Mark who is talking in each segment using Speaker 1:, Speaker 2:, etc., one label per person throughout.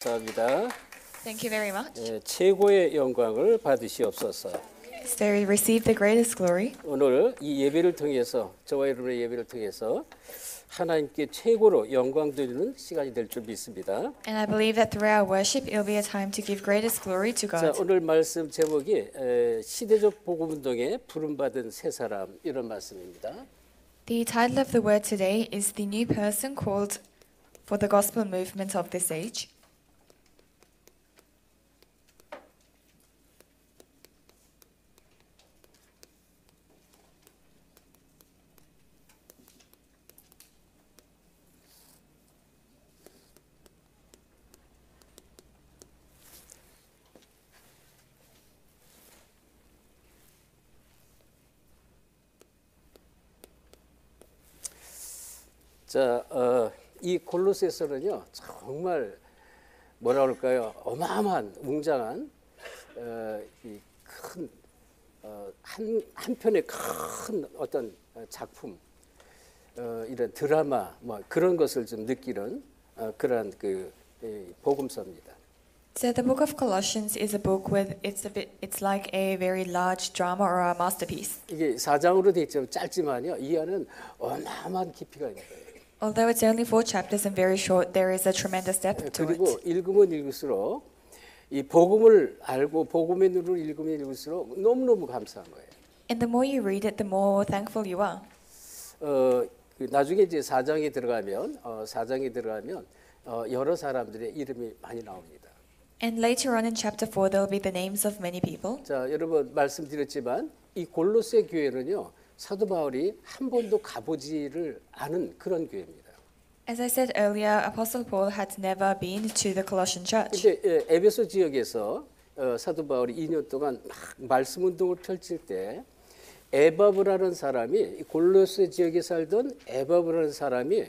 Speaker 1: 감사합니다.
Speaker 2: Thank you very much.
Speaker 1: 최고의 영광을 받으시옵소서.
Speaker 2: So we receive the greatest glory.
Speaker 1: 오늘 이 예배를 통해서 저와 여러분의 예배를 통해서 하나님께 최고로 영광 드리는 시간이 될 줄 믿습니다.
Speaker 2: And I believe that through our worship, it will be a time to give greatest glory to
Speaker 1: 자,
Speaker 2: God.
Speaker 1: 오늘 말씀 제목이 시대적 복음 운동에 부름받은 새 사람 이런 말씀입니다.
Speaker 2: The title of the word today is The New Person Called for the Gospel Movement of this Age.
Speaker 1: 자, 이 골로새서는요 정말 뭐라 그럴까요? 어마어마한 웅장한 한 편의 큰 어떤 작품, 이런 드라마 뭐 그런 것을 좀 느끼는 그러한 복음서입니다.
Speaker 2: So the book of Colossians is a book with it's like a very large drama or a masterpiece.
Speaker 1: 이게 4장으로 되어 있지만 짧지만요 이 안은 어마어마한 깊이가 있는 거예요.
Speaker 2: Although it's only 4 chapters and very short, there is a tremendous depth to
Speaker 1: 그리고
Speaker 2: it.
Speaker 1: 읽으면 읽을수록 이 복음을 알고 복음의 눈으로 읽으면 읽을수록 너무너무 감사한 거예요.
Speaker 2: And the more you read it, the more thankful you are.
Speaker 1: 나중에 이제 4장에 들어가면 여러 사람들의 이름이 많이 나옵니다.
Speaker 2: And later on in chapter 4, there will be the names of many people.
Speaker 1: 자, 여러분 말씀드렸지만 이 골로새 교회는요 사도 바울이 한 번도 가보지를 않은 그런 교회입니다.
Speaker 2: As I said earlier, Apostle Paul had never been to the Colossian church.
Speaker 1: 근데 에베소 지역에서 사도 바울이 2년 동안 막 말씀 운동을 펼칠 때 에바브라는 사람이 골로새 지역에 살던 에바브라는 사람이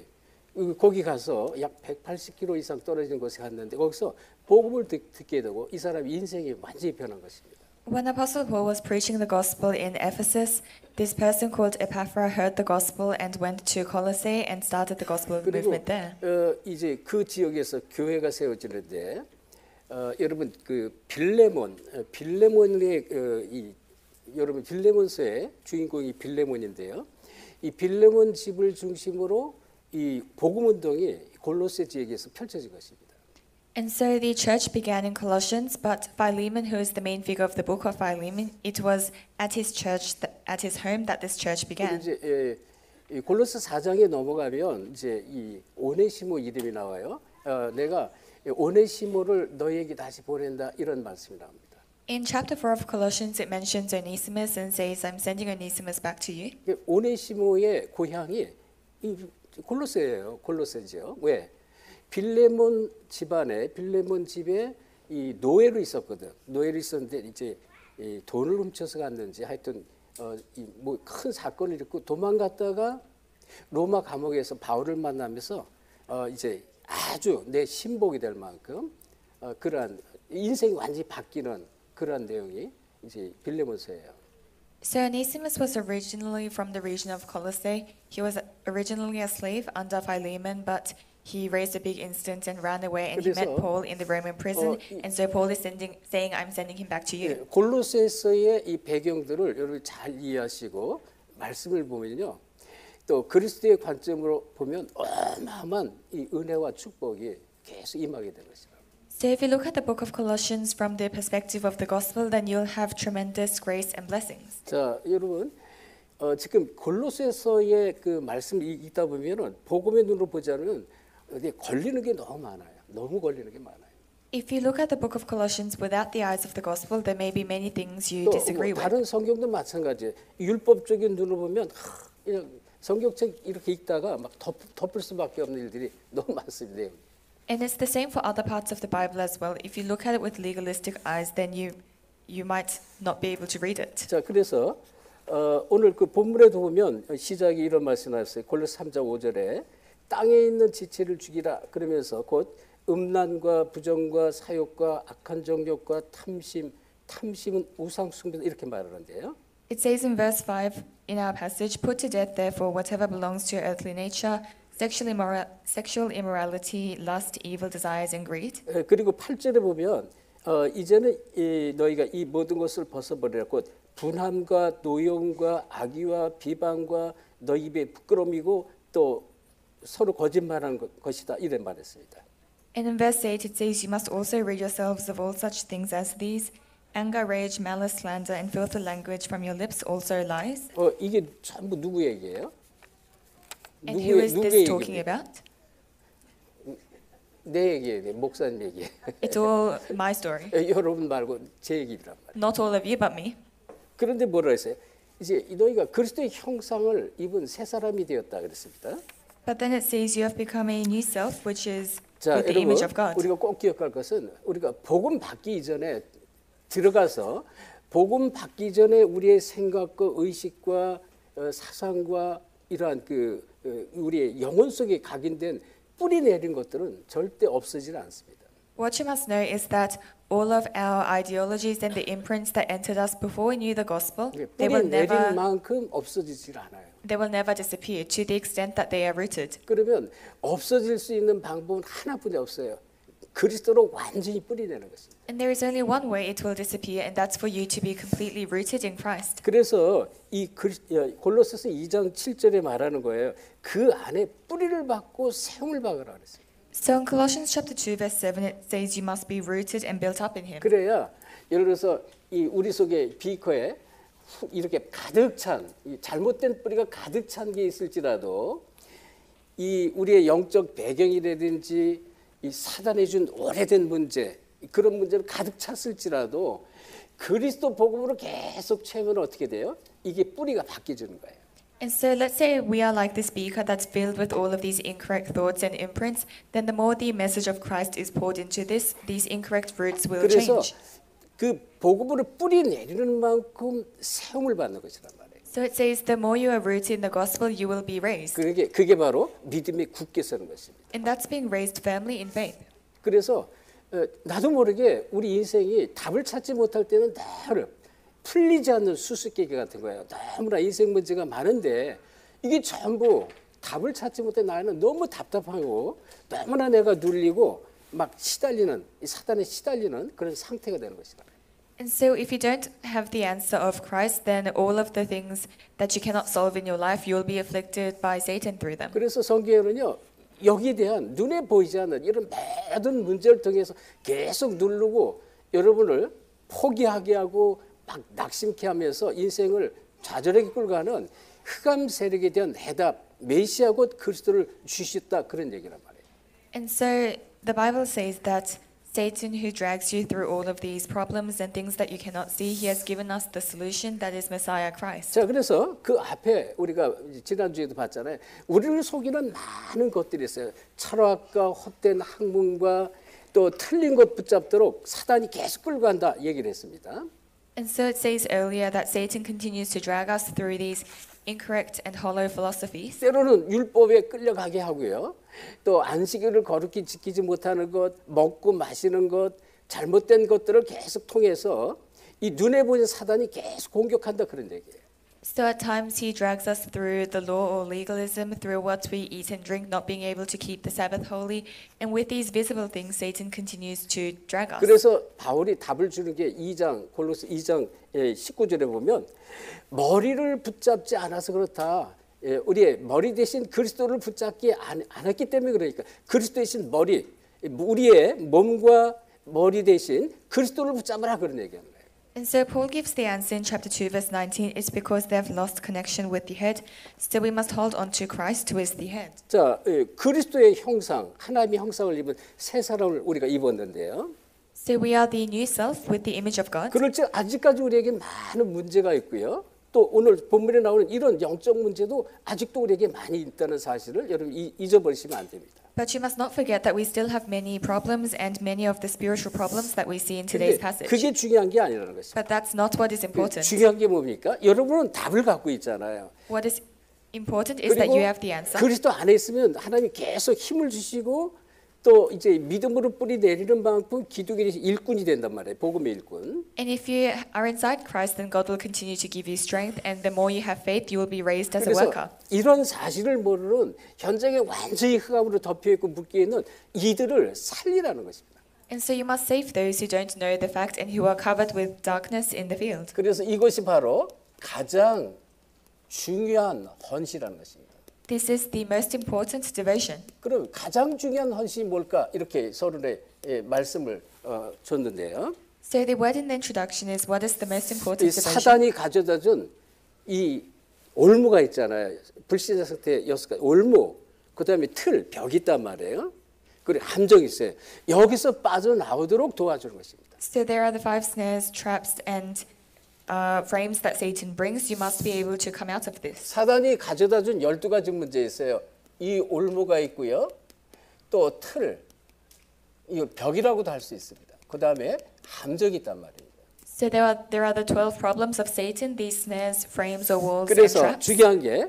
Speaker 1: 거기 가서 약 180km 이상 떨어진 곳에 갔는데 거기서 복음을 듣게 되고 이 사람의 인생이 완전히 변한 것입니다.
Speaker 2: When Apostle Paul was preaching the gospel in Ephesus, this person called Epaphra heard the gospel and went to Colossae and started the gospel
Speaker 1: 그리고
Speaker 2: movement there.
Speaker 1: 이제 그 지역에서 교회가 세워지는데 여러분 빌레몬의 여러분 빌레몬서의 주인공이 빌레몬인데요. 이 빌레몬 집을 중심으로 이 복음 운동이 골로새 지역에서 펼쳐진 것입니다.
Speaker 2: And so the church began in Colossians, but Philemon, who is the main figure of the book of Philemon, it was at his church, at his home, that this church began.
Speaker 1: 이제 골로새 4장에 넘어가면 이제 이 오네시모 이름이 나와요. 내가 오네시모를 너희에게 다시 보낸다 이런 말씀이 나옵니다.
Speaker 2: In chapter 4 of Colossians, it mentions Onesimus and says, "I'm sending Onesimus back to you."
Speaker 1: 오네시모의 고향이 이 골로새예요. 골로새죠. 왜? 빌레몬 집에 이 노예로 있었거든. 노예로 있었는데 이제 이 돈을 훔쳐서 갔는지 하여튼 뭐 큰 사건을 일으키고 도망갔다가 로마 감옥에서 바울을 만나면서 이제 아주 내 신복이 될 만큼 그러한 인생이 완전히 바뀌는 그러한 내용이 이제 빌레몬서예요.
Speaker 2: So Onesimus was originally from the region of Colossae. He was originally a slave under Philemon, but he raised a big incident and ran away, and he met Paul in the Roman prison. And so Paul is saying, "I'm sending him back to you."
Speaker 1: 골로새서의 이 배경들을 여러분 잘 이해하시고 말씀을 보면요, 또 그리스도의 관점으로 보면 어마어마한 이 은혜와 축복이 계속 임하게 되는 것입니다.
Speaker 2: So if you look at the book of Colossians from the perspective of the gospel, then you'll have tremendous grace and blessings.
Speaker 1: 자, 여러분 지금 골로새서의 그 말씀을 읽다 보면은 복음의 눈으로 보지 않으면 걸리는 게 너무 많아요. 너무 걸리는 게 많아요.
Speaker 2: If you look at the book of Colossians without the eyes of the gospel, there may be many things you disagree
Speaker 1: 또
Speaker 2: with.
Speaker 1: 다른 성경도 마찬가지예요. 율법적인 눈으로 보면 그냥 성경책 이렇게 읽다가 막 덮을 수밖에 없는 일들이 너무 많습니다.
Speaker 2: And it's the same for other parts of the Bible as well. If you look at it with legalistic eyes, then you might not be able to read it.
Speaker 1: 자, 그래서 오늘 그 본문에도 보면 시작이 이런 말씀이 나왔어요. 골로새 3장 5절에 땅에 있는 지체를 죽이라 그러면서 곧 음란과 부정과 사욕과 악한 정욕과 탐심은 우상 숭배 이렇게 말하는데요.
Speaker 2: It says in verse 5 in our passage, "Put to death therefore whatever belongs to your earthly nature, sexual immorality, lust, evil desires, and greed.
Speaker 1: 그리고 8절에 보면 이제는 너희가 이 모든 것을 벗어버리라고 분함과 노여움과 악의와 비방과 너희 입의 부끄러움이고 또 서로 거짓말하는 것이다 이런 말했습니다.
Speaker 2: And in verse 8 it says, "You must also rid yourselves of all such things as these: anger, rage, malice, slander, and filthy language from your lips, also lies."
Speaker 1: 이게 전부 누구 얘기예요?
Speaker 2: And who is this talking about?
Speaker 1: 내 얘기예요. 목사님 얘기예요.
Speaker 2: It's all my story.
Speaker 1: 여러분 말고 제 얘기란 말이에요.
Speaker 2: Not all of you, but me.
Speaker 1: 그런데 뭐라 했어요? 이제 너희가 그리스도의 형상을 입은 새 사람이 되었다 그랬습니다.
Speaker 2: But then it says you have become a new self, which is
Speaker 1: 자,
Speaker 2: with the
Speaker 1: 여러분,
Speaker 2: image of God.
Speaker 1: 우리가 꼭 기억할 것은 우리가 복음 받기 이전에 들어가서 복음 받기 전에 우리의 생각과 의식과 사상과 이러한 우리의 영혼 속에 각인된 뿌리 내린 것들은 절대 없어지지 않습니다.
Speaker 2: What you must know is that all of our ideologies and the imprints that entered us before we knew the gospel, they
Speaker 1: 뿌리
Speaker 2: will
Speaker 1: 내린
Speaker 2: never
Speaker 1: 만큼 없어지질 않아요.
Speaker 2: disappear to the extent that they are rooted.
Speaker 1: 그러면 없어질 수 있는 방법은 하나뿐이 없어요. 그리스도로 완전히 뿌리 내는 것입니다.
Speaker 2: And there is only one way it will disappear, and that's for you to be completely rooted in Christ.
Speaker 1: 그래서 이 골로새서 2장 7절에 말하는 거예요. 그 안에 뿌리를 박고 세움을 박으라 그랬어요.
Speaker 2: So in Colossians chapter 2 verse 7 it says you must be rooted and built up in him.
Speaker 1: 그래야 예를 들어서 이 우리 속에 비커에 이렇게 가득 찬 이 잘못된 뿌리가 가득 찬 게 있을지라도 이 우리의 영적 배경이라든지 이 사단이 준 오래된 문제 그런 문제를 가득 찼을지라도 그리스도 복음으로 계속 채우면 어떻게 돼요? 이게 뿌리가 바뀌어지는 거예요.
Speaker 2: And so let's say we are like this beaker that's filled with all of these incorrect thoughts and imprints, then the more the message of Christ is poured into this, these incorrect roots will
Speaker 1: 그래서
Speaker 2: change.
Speaker 1: 그 복음으로 뿌리 내리는 만큼 세움을 받는 것이란 말이에요.
Speaker 2: So it says the more you are rooted in the gospel, you will be raised.
Speaker 1: 그게 바로 믿음이 굳게 서는 것입니다.
Speaker 2: And that's being raised firmly in faith.
Speaker 1: 그래서 나도 모르게 우리 인생이 답을 찾지 못할 때는 늘 풀리지 않는 수수께끼 같은 거예요. 너무나 인생 문제가 많은데 이게 전부 답을 찾지 못해 나는 너무 답답하고 너무나 내가 눌리고 막 시달리는 사단에 시달리는 그런 상태가 되는 것이다.
Speaker 2: And so if you don't have the answer of Christ, then all of the things that you cannot solve in your life, you'll be afflicted by Satan through them.
Speaker 1: 그래서 성경에는요. 여기에 대한 눈에 보이지 않는 이런 모든 문제를 통해서 계속 누르고 여러분을 포기하게 하고 막 낙심케 하면서 인생을 좌절하게 끌고 가는 흑암 세력에 대한 해답, 메시아 곧 그리스도를 주셨다 그런 얘기란 말이에요.
Speaker 2: And so the Bible says that Satan, who drags you through all of these problems and things that you cannot see, he has given us the solution that is Messiah Christ.
Speaker 1: 자, 그래서 그 앞에 우리가 지난주에도 봤잖아요. 우리를 속이는 많은 것들이 있어요. 철학과 헛된 학문과 또 틀린 것 붙잡도록 사단이 계속 끌고 간다 얘기를 했습니다.
Speaker 2: And so it says earlier that Satan continues to drag us through these incorrect and hollow philosophies.
Speaker 1: 때로는 율법에 끌려가게 하고요. 또 안식일을 거룩히 지키지 못하는 것, 먹고 마시는 것, 잘못된 것들을 계속 통해서 이 눈에 보이는 사단이 계속 공격한다 그런 얘기예요.
Speaker 2: So at times he drags us through the law or legalism, through what we eat and drink, not being able to keep the Sabbath holy. And with these visible things, Satan continues to drag us.
Speaker 1: 그래서 바울이 답을 주는 게 골로새 2장 19절에 보면 머리를 붙잡지 않아서 그렇다. 우리의 머리 대신 그리스도를 붙잡지 않았기 때문에 그러니까 그리스도 대신 머리, 우리의 몸과 머리 대신 그리스도를 붙잡으라 그런 얘기하는 거예요.
Speaker 2: And so Paul gives the answer in chapter 2 verse 19. It's because they have lost connection with the head. So we must hold on to Christ who is the head.
Speaker 1: 자, 그리스도의 형상, 하나님의 형상을 입은 새 사람을 우리가 입었는데요.
Speaker 2: So we are the new self with the image of God.
Speaker 1: 그럴지 아직까지 우리에게 많은 문제가 있고요. 또 오늘 본문에 나오는 이런 영적 문제도 아직도 우리에게 많이 있다는 사실을 여러분 잊어버리시면 안 됩니다.
Speaker 2: But you must not forget that we still have many problems and many of the spiritual problems that we see in today's passage.
Speaker 1: 그게 중요한 게 아니라는 것입니다.
Speaker 2: But that's not what is important.
Speaker 1: 중요한 게 뭡니까? 여러분은 답을 갖고 있잖아요.
Speaker 2: What is important is that you have the answer.
Speaker 1: 그리스도 안에 있으면 하나님이 계속 힘을 주시고 또 이제 믿음으로 뿌리 내리는 만큼 기독의 일꾼이 된단 말이에요. 복음의 일꾼.
Speaker 2: And if you are inside Christ, then God will continue to give you strength, and the more you have faith, you will be raised as a
Speaker 1: 그래서
Speaker 2: worker.
Speaker 1: 이런 사실을 모르는 현장에 완전히 흑암으로 덮여 있고 묶여 있는 이들을 살리라는 것입니다.
Speaker 2: And so you must save those who don't know the fact and who are covered with darkness in the field.
Speaker 1: 그래서 이것이 바로 가장 중요한 헌시라는 것입니다.
Speaker 2: This is the most important devotion.
Speaker 1: 그럼 가장 중요한 헌신이 뭘까? 이렇게 서론에 말씀을 줬는데요.
Speaker 2: So the word in the introduction is what is the most
Speaker 1: 이
Speaker 2: important devotion?
Speaker 1: 사단이 가져다준 이 올무가 있잖아요. 불신자 상태 6가지 올무, 그다음에 틀, 벽이 있단 말이에요. 그리고 함정이 있어요. 여기서 빠져나오도록 도와주는 것입니다.
Speaker 2: So there are the 5 snares, traps, and frames that Satan brings. You must be able to come out of this.
Speaker 1: 사단이 가져다준 12가지 문제 있어요. 이 올무가 있고요. 또 틀, 이 벽이라고도 할 수 있습니다. 그다음에 함정이 있단 말이에요.
Speaker 2: So there are the 12 problems of Satan, these snares, frames, or walls, and
Speaker 1: 그래서
Speaker 2: traps.
Speaker 1: 중요한 게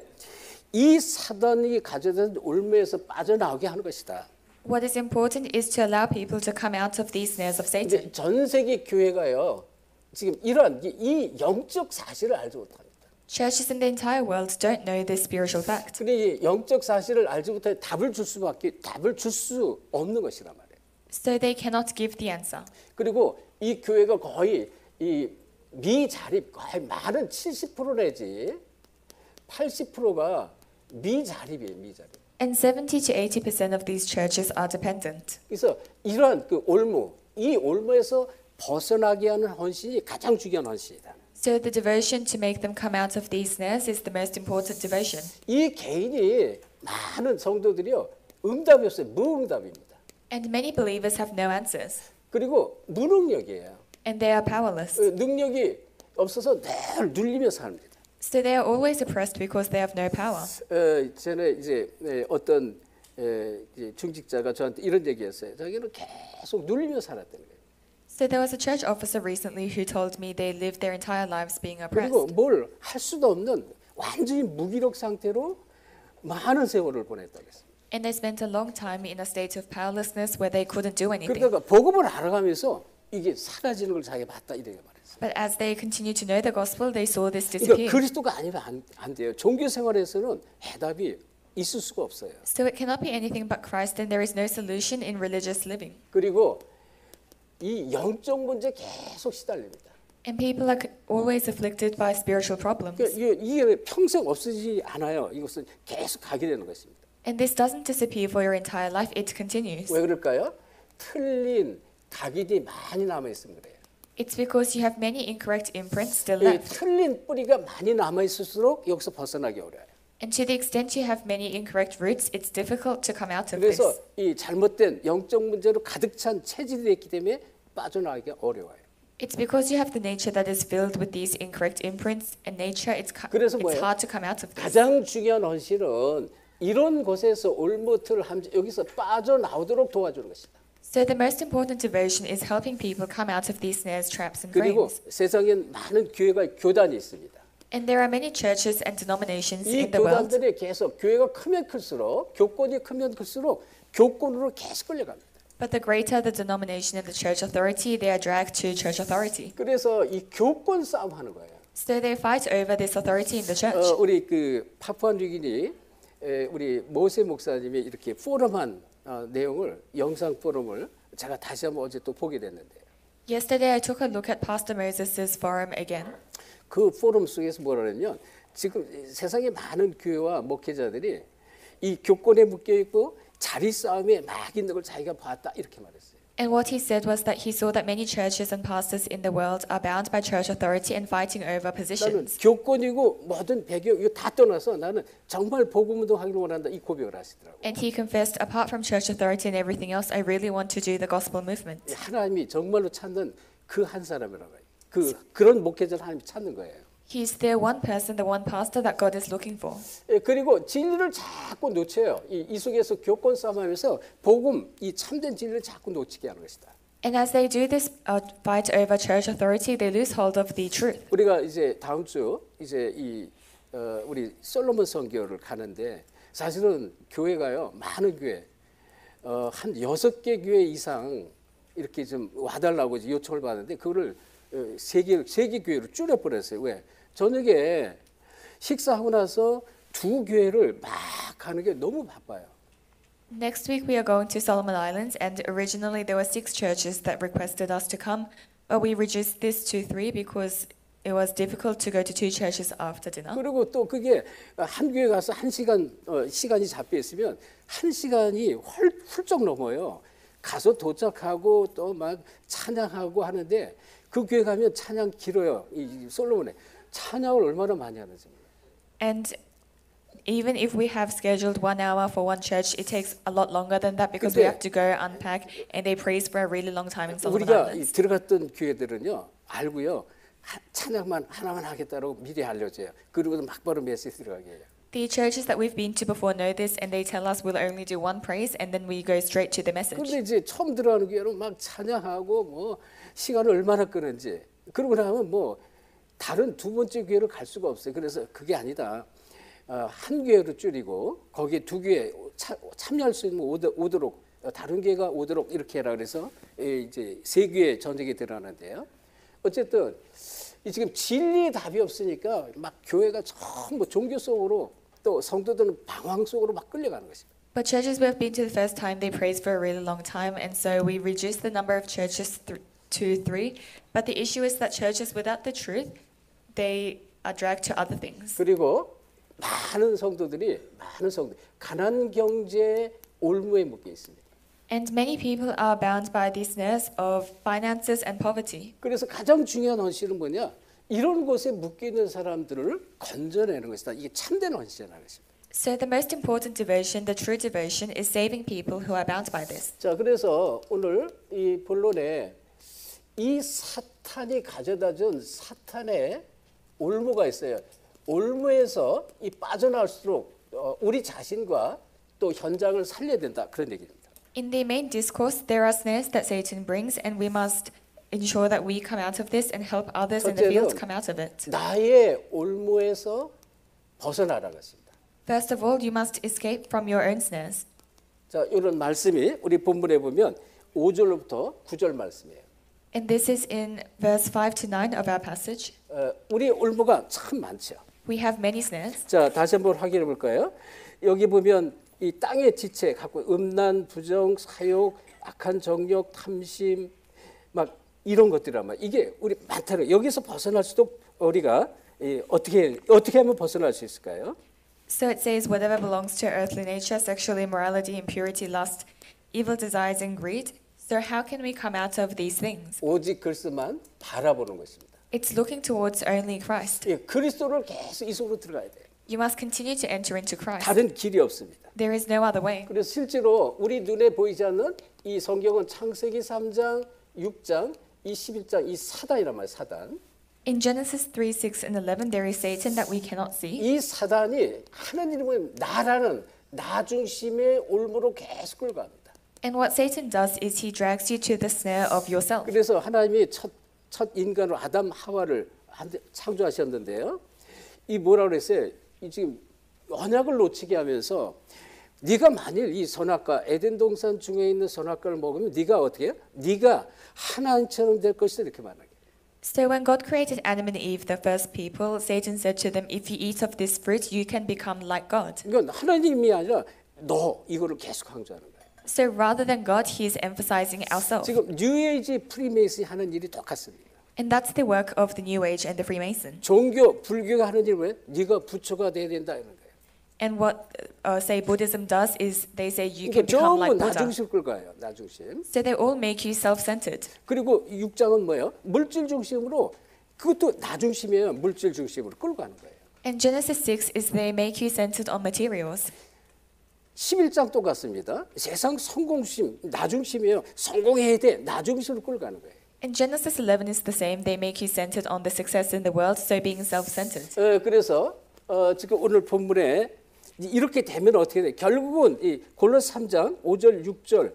Speaker 1: 이 사단이 가져다준 올무에서 빠져나오게 하는 것이다.
Speaker 2: What is important is to allow people to come out of these snares of Satan.
Speaker 1: 근데 전 세계 교회가요. 지금 이런 이 영적 사실을 알지 못합니다.
Speaker 2: Churches in the entire world don't know this spiritual fact.
Speaker 1: 근데 이 영적 사실을 알지 못해 답을 줄 수 없는 것이란 말이에요.
Speaker 2: So they cannot give the answer.
Speaker 1: 그리고 이 교회가 거의 이 미자립 거의 많은 70% 내지 80%가 미자립이에요. 미자립.
Speaker 2: And 70 to 80% of these churches are dependent.
Speaker 1: 그래서 이러한 그 올무, 이 올무에서 벗어나게 하는 헌신이 가장 중요한 헌신이다.
Speaker 2: So the devotion to make them come out of these snares is the most important devotion.
Speaker 1: 이 개인이 많은 성도들이요 응답이 없어요. 무응답입니다.
Speaker 2: And many believers have no answers.
Speaker 1: 그리고 무능력이에요.
Speaker 2: And they are powerless.
Speaker 1: 능력이 없어서 늘 눌리며 삽니다.
Speaker 2: So they are always oppressed because they have no power.
Speaker 1: 전에 이제 어떤 이제 중직자가 저한테 이런 얘기했어요. 자기는 계속 눌리며 살았다는 거예요.
Speaker 2: So there was a church officer recently who told me they lived their entire lives being
Speaker 1: 그리고
Speaker 2: oppressed.
Speaker 1: 뭘 할 수도 없는 완전히 무기력 상태로 많은 세월을 보냈다고 했어요.
Speaker 2: And they spent a long time in a state of powerlessness where they couldn't do anything.
Speaker 1: 그러다가 복음을 알아가면서 이게 사라지는 걸 자기가 봤다 이렇게 말했어요.
Speaker 2: But as they continued to know the gospel, they saw this
Speaker 1: 그러니까
Speaker 2: disappear.
Speaker 1: 그리스도가 아니면 안 돼요. 종교 생활에서는 해답이 있을 수가 없어요.
Speaker 2: So it cannot be anything but Christ, and there is no solution in religious living.
Speaker 1: 그리고 이 영적 문제 계속 시달립니다.
Speaker 2: And people are always afflicted by spiritual problems.
Speaker 1: 그러니까 이게 평생 없어지지 않아요. 이것은 계속 가게 되는 것입니다.
Speaker 2: And this doesn't disappear for your entire life, it continues.
Speaker 1: 왜 그럴까요? 틀린 각인이 많이 남아 있으면 그래요.
Speaker 2: It's because you have many incorrect imprints still
Speaker 1: 이
Speaker 2: left.
Speaker 1: 틀린 뿌리가 많이 남아 있을수록 여기서 벗어나기 어려워요.
Speaker 2: And to the extent you have many incorrect roots, it's difficult to come out of
Speaker 1: 그래서
Speaker 2: this.
Speaker 1: 이 잘못된 영적 문제로 가득 찬 체질이 됐기 때문에 빠져나가기가 어려워요.
Speaker 2: It's because you have the nature that is filled with these incorrect imprints and nature, it's
Speaker 1: 그래서
Speaker 2: it's
Speaker 1: 뭐예요?
Speaker 2: hard to come out of this.
Speaker 1: 가장 중요한 헌신은 이런 곳에서 올무틀 여기서 빠져나오도록 도와주는 것이다.
Speaker 2: So the most important devotion is helping people come out of these snares, traps, and
Speaker 1: 그리고
Speaker 2: frames.
Speaker 1: 세상엔 많은 교회가 교단이 있습니다.
Speaker 2: And there are many churches and denominations
Speaker 1: 이
Speaker 2: in the world.
Speaker 1: 교단들이 계속 교회가 크면 클수록 교권이 크면 클수록 교권으로 계속 끌려갑니다.
Speaker 2: But the greater the denomination and the church authority, they are dragged to church authority.
Speaker 1: 그래서 이 교권 싸움 하는 거예요.
Speaker 2: So they fight over this authority in the church.
Speaker 1: 우리 그 파푸아뉴기니 우리 모세 목사님이 이렇게 포럼한 내용을 영상 포럼을 제가 다시 한번 어제 또 보게 됐는데
Speaker 2: Yesterday I took a look at Pastor Moses' forum again.
Speaker 1: 그 포럼 속에서 뭐라냐면 지금 세상에 많은 교회와 목회자들이 이 교권에 묶여 있고 자리 싸움에 막 있는 걸 자기가 봤다 이렇게 말했어요.
Speaker 2: And what he said was that he saw that many churches and pastors in the world are bound by church authority and fighting over
Speaker 1: 나는
Speaker 2: positions.
Speaker 1: 교권이고 모든 배경 이거 다 떠나서 나는 정말 복음 운동하기를 원한다 이 고백을 하시더라고요.
Speaker 2: And he confessed, apart from church authority and everything else, I really want to do the gospel movement.
Speaker 1: 하나님이 정말로 찾는 그 한 사람이라고 해요. 그런 목회자를 하나님이 찾는 거예요.
Speaker 2: He's the one person, the one pastor that God is looking for.
Speaker 1: 그리고 진리를 자꾸 놓쳐요. 이 속에서 교권 싸움하면서 복음, 이 참된 진리를 자꾸 놓치게 하는 것이다.
Speaker 2: And as they do this fight over church authority, they lose hold of the truth.
Speaker 1: 우리가 이제 다음 주 이제 우리 솔로몬 성교를 가는데 사실은 교회가요 많은 교회 한 6개 교회 이상 이렇게 좀 와달라고 요청을 받았는데 그거를 세 개 교회로 줄여버렸어요. 왜? 저녁에 식사하고 나서 2교회를 막 가는 게 너무 바빠요.
Speaker 2: Next week we are going to Solomon Islands, and originally there were 6 churches that requested us to come, but we reduced this to 3 because it was difficult to go to 2 churches after dinner.
Speaker 1: 그리고 또 그게 한 교회 가서 1시간 시간이 잡혀 있으면 1시간이 훌쩍 넘어요. 가서 도착하고 또 막 찬양하고 하는데 그 교회 가면 찬양 길어요. 이 솔로몬에 찬양을 얼마나 많이 하는지.
Speaker 2: And even if we have scheduled 1 hour for one church, it takes a lot longer than that because we have to go unpack, and they praise for a really long time in Solomon
Speaker 1: 우리가
Speaker 2: Islands.
Speaker 1: 들어갔던 교회들은요 알고요 찬양만 하나만 하겠다고 미리 알려줘요. 그리고 막바로 메시지 들어가게 해요.
Speaker 2: The churches that we've been to before know this, and they tell us we'll only do one praise, and then we go straight to the message.
Speaker 1: 근데 이제 처음 들어가는 교회는 막 찬양하고 뭐 시간을 얼마나 끄는지 그러고 나면 뭐 다른 두 번째 교회를 갈 수가 없어요. 그래서 그게 아니다. 한 교회로 줄이고 거기에 2교회 참여할 수 있는 오도록 다른 교회가 오도록 이렇게 해라 그래서 이제 3교회 전쟁에 들어가는데요. 어쨌든 지금 진리의 답이 없으니까 막 교회가 전부 종교 속으로 또 성도들은 방황 속으로 막 끌려가는 것입니다.
Speaker 2: But churches we've been to the first time, they praise for a really long time, and so we reduced the number of churches to 3. But the issue is that churches without the truth, they are dragged to other things.
Speaker 1: 그리고 많은 성도들 가난 경제의 올무에 묶여 있습니다.
Speaker 2: And many people are bound by the snares of finances and poverty.
Speaker 1: 그래서 가장 중요한 헌신은 뭐냐? 이런 곳에 묶여 있는 사람들을 건져내는 것이다. 이게 참된 헌신이라는 것입니다.
Speaker 2: So the most important devotion, the true devotion, is saving people who are bound by this.
Speaker 1: 자, 그래서 오늘 이 본론에 이 사탄이 가져다준 사탄의 올무가 있어요. 올무에서 이 빠져나올수록 우리 자신과 또 현장을 살려야 된다. 그런 얘기입니다.
Speaker 2: In the main discourse, there are snares that Satan brings, and we must ensure that we come out of this and help others in the field come out of it.
Speaker 1: 나의 올무에서 벗어나라는 것입니다.
Speaker 2: First of all, you must escape from your own snares.
Speaker 1: 자, 이런 말씀이 우리 본문에 보면 5절부터 9절 말씀이에요.
Speaker 2: And this is in verse 5 to 9 of our passage.
Speaker 1: 우리 올무가 참 많죠.
Speaker 2: We have many snares.
Speaker 1: 자, 다시 한번 확인해 볼까요? 여기 보면 이 땅의 지체 갖고 음란, 부정, 사욕, 악한 정욕, 탐심 막 이런 것들이란 말. 이게 우리 많다는 여기서 벗어날 수도 우리가 어떻게 하면 벗어날 수 있을까요?
Speaker 2: So it says whatever belongs to earthly nature, sexual immorality, impurity, lust, evil desires and greed. So how can we come out of these things?
Speaker 1: 오직 그리스도만 바라보는 것입니다.
Speaker 2: It's looking towards only Christ.
Speaker 1: 예, 그리스도를 계속 이 속으로 들어가야 돼요.
Speaker 2: You must continue to enter into Christ.
Speaker 1: 다른 길이 없습니다.
Speaker 2: There is no other way.
Speaker 1: 그래서 실제로 우리 눈에 보이지 않는 이 성경은 창세기 3장, 6장, 이 11장 이 사단이란 말이에요. 사단.
Speaker 2: In Genesis 3, 6, and 11, there is Satan that we cannot see.
Speaker 1: 이 사단이 하나님을 나라는 나 중심의 올무로 계속 끌고 갑니다.
Speaker 2: And what Satan does is he drags you to the snare of yourself.
Speaker 1: 그래서 하나님이 첫 인간으로 아담 하와를 창조하셨는데요. 이 뭐라 그랬어요? 이 지금 언약을 놓치게 하면서 네가 만일 이 선악과 에덴 동산 중에 있는 선악과를 먹으면 네가 어떻게 해요? 네가 하나님처럼 될 것이다 이렇게 말하게.
Speaker 2: So when God created Adam and Eve, the first people, Satan said to them, if you eat of this fruit, you can become like God.
Speaker 1: 그러니까 하나님이 아니라 너 이거를 계속 강조하는 거예요.
Speaker 2: So rather than God, he is emphasizing ourselves.
Speaker 1: 지금 뉴에이지 프리메이슨이 하는 일이 똑같습니다.
Speaker 2: And that's the work of the New Age and the Freemason.
Speaker 1: 종교 불교가 하는 일은 왜? 네가 부처가 돼야 된다 이런 거예요.
Speaker 2: And what say Buddhism does is they say you
Speaker 1: 그러니까
Speaker 2: can become
Speaker 1: 전부
Speaker 2: like
Speaker 1: 나
Speaker 2: Buddha.
Speaker 1: 중심 끌 거예요. 나 중심.
Speaker 2: So they all make you self-centered.
Speaker 1: 그리고 6장은 뭐예요? 물질 중심으로 그것도 나 중심이에요. 물질 중심으로 끌고 가는 거예요.
Speaker 2: And Genesis 6 is they make you centered on materials.
Speaker 1: 11장 똑같습니다. 세상 성공 중심, 나 중심이에요. 성공해야 돼. 나 중심으로 끌고 가는 거예요.
Speaker 2: And Genesis 11 is the same. They make you centered on the success in the world, so being self-centered.
Speaker 1: 그래서 지금 오늘 본문에 이렇게 되면 어떻게 돼? 결국은 이 골로새 3장 5절 6절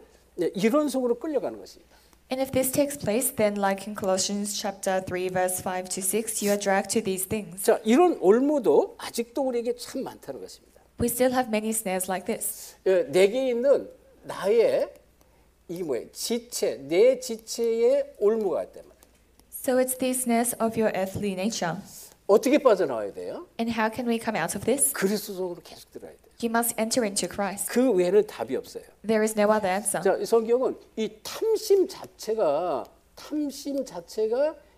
Speaker 1: 이런 속으로 끌려가는 것입니다.
Speaker 2: And if this takes place, then like in Colossians chapter 3, verse 5 to 6, you are dragged to these things.
Speaker 1: 자, 이런 올무도 아직도 우리에게 참 많다는 것입니다.
Speaker 2: We still have many snares like this.
Speaker 1: 내게 있는 나의 이게 뭐예요? 지체, 내 지체의 올무가 있단 말이에요.
Speaker 2: So it's the snares of your earthly nature.
Speaker 1: 어떻게 빠져나와야 돼요?
Speaker 2: And how can we come out of this?
Speaker 1: 그리스도 속으로 계속 들어야 돼요.
Speaker 2: You must enter into Christ.
Speaker 1: 그 외에는 답이 없어요.
Speaker 2: There is no other answer.
Speaker 1: 자, 이 성경은 이 탐심 자체가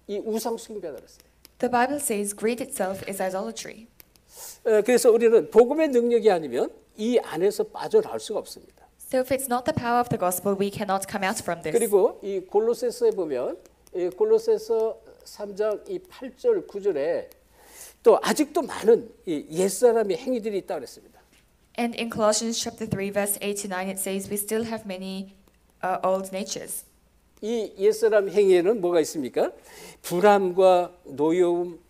Speaker 1: 이 우상 숭배다 그랬어요.
Speaker 2: The Bible says greed itself is idolatry.
Speaker 1: 그래서 우리는 복음의 능력이 아니면 이 안에서 빠져나올 수가 없습니다.
Speaker 2: So if it's not the power of the gospel, we cannot come out from this.
Speaker 1: 그리고 이 골로새서에 보면 이 골로새서 3장 이 8절 9절에 또 아직도 많은 이 옛사람의 행위들이 있다 그랬습니다.
Speaker 2: And in Colossians chapter 3 verse 8 to 9 it says we still have many old natures.
Speaker 1: 이 옛사람 행위에는 뭐가 있습니까? 불함과 노여움,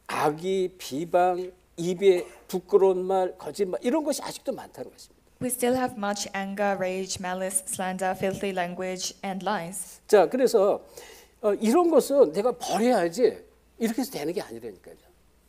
Speaker 1: 악의, 비방, 입에 부끄러운 말, 거짓말 이런 것이 아직도 많다는 것입니다.
Speaker 2: We still have much anger, rage, malice, slander, filthy language and lies.
Speaker 1: 자, 그래서 이런 것은 내가 버려야지 이렇게 해서 되는 게 아니라니까요.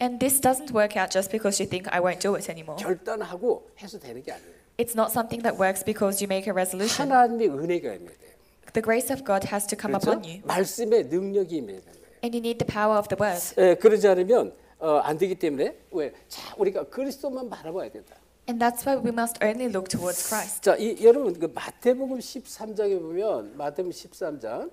Speaker 2: And this doesn't work out just because you think I won't do it anymore.
Speaker 1: 결단하고 해서 되는 게 아니에요.
Speaker 2: It's not something that works because you make a resolution.
Speaker 1: 하나님의 은혜가 임해야 돼요.
Speaker 2: The grace of God has to come
Speaker 1: 그렇죠?
Speaker 2: upon you.
Speaker 1: 말씀의 능력이 임해야 되는 거예요.
Speaker 2: And you need the power of the word.
Speaker 1: 그러지 않으면 안 되기 때문에 왜? 자, 우리가 그리스도만 바라봐야 된다.
Speaker 2: And that's why we must only look towards Christ.
Speaker 1: 자, 여러분 그 마태복음 13장에 보면 마태복음 13장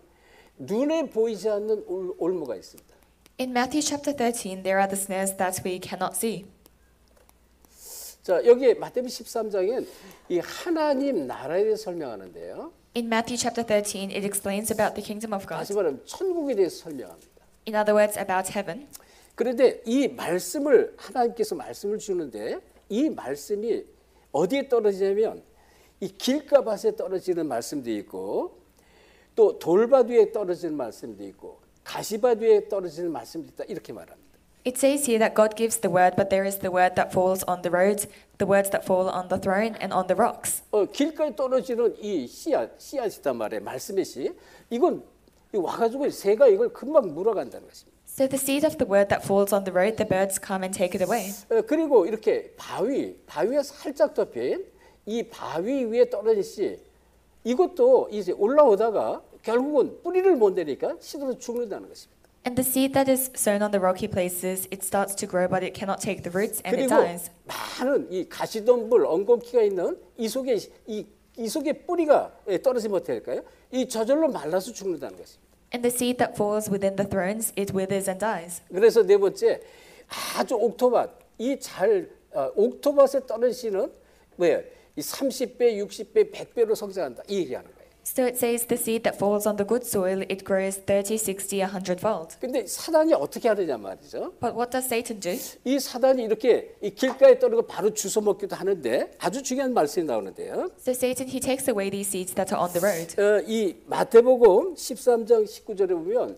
Speaker 1: 눈에 보이지 않는 올무가 있습니다.
Speaker 2: In Matthew chapter 13 there are the snares that we cannot see.
Speaker 1: 자, 여기 마태복음 13장엔 이 하나님 나라에 대해서 설명하는데요.
Speaker 2: In Matthew chapter 13 it explains about the kingdom of God.
Speaker 1: 다시 말하면 천국에 대해서 설명합니다.
Speaker 2: In other words about heaven.
Speaker 1: 그런데 이 말씀을 하나님께서 말씀을 주는데 이 말씀이 어디에 떨어지냐면 이 길가밭에 떨어지는 말씀도 있고 또 돌밭 위에 떨어지는 말씀도 있고 가시밭 위에 떨어지는 말씀도 있다 이렇게 말합니다.
Speaker 2: It says here that God gives the word, but there is the word that falls on the roads, the words that fall on the throne and on the rocks.
Speaker 1: 길가에 떨어지는 이 씨앗이단 말이에요. 말씀의 씨. 이건 와가지고 새가 이걸 금방 물어간다는 것입니다.
Speaker 2: So the seed of the word that falls on the road, the birds come and take it away.
Speaker 1: 그리고 이렇게 바위에 살짝 덮인 이 바위 위에 떨어진 씨 이것도 이제 올라오다가 결국은 뿌리를 못 내니까 시들어 죽는다는 것입니다.
Speaker 2: And the seed that is sown on the rocky places, it starts to grow, but it cannot take the roots and it
Speaker 1: 그리고
Speaker 2: dies.
Speaker 1: 많은 이 가시덤불 엉겅퀴가 있는 이 속에 뿌리가 떨어지면 어떻게 할까요? 이 저절로 말라서 죽는다는 것입니다.
Speaker 2: And the seed that falls within the thrones, it withers and dies.
Speaker 1: 그래서 네 번째 아주 옥토밭 옥토밭에 떨어진 씨는 뭐예요? 이 30배, 60배, 100배로 성장한다 이 얘기하는 거예요.
Speaker 2: So it says the seed that falls on the good soil, it grows 30, 60, 100-fold.
Speaker 1: 근데 사단이 어떻게 하느냐 말이죠.
Speaker 2: But what does Satan do?
Speaker 1: 이 사단이 이렇게 이 길가에 떨어져 바로 주워 먹기도 하는데 아주 중요한 말씀이 나오는데요.
Speaker 2: So Satan, he takes away these seeds that are on the road.
Speaker 1: 이 마태복음 13장 19절에 보면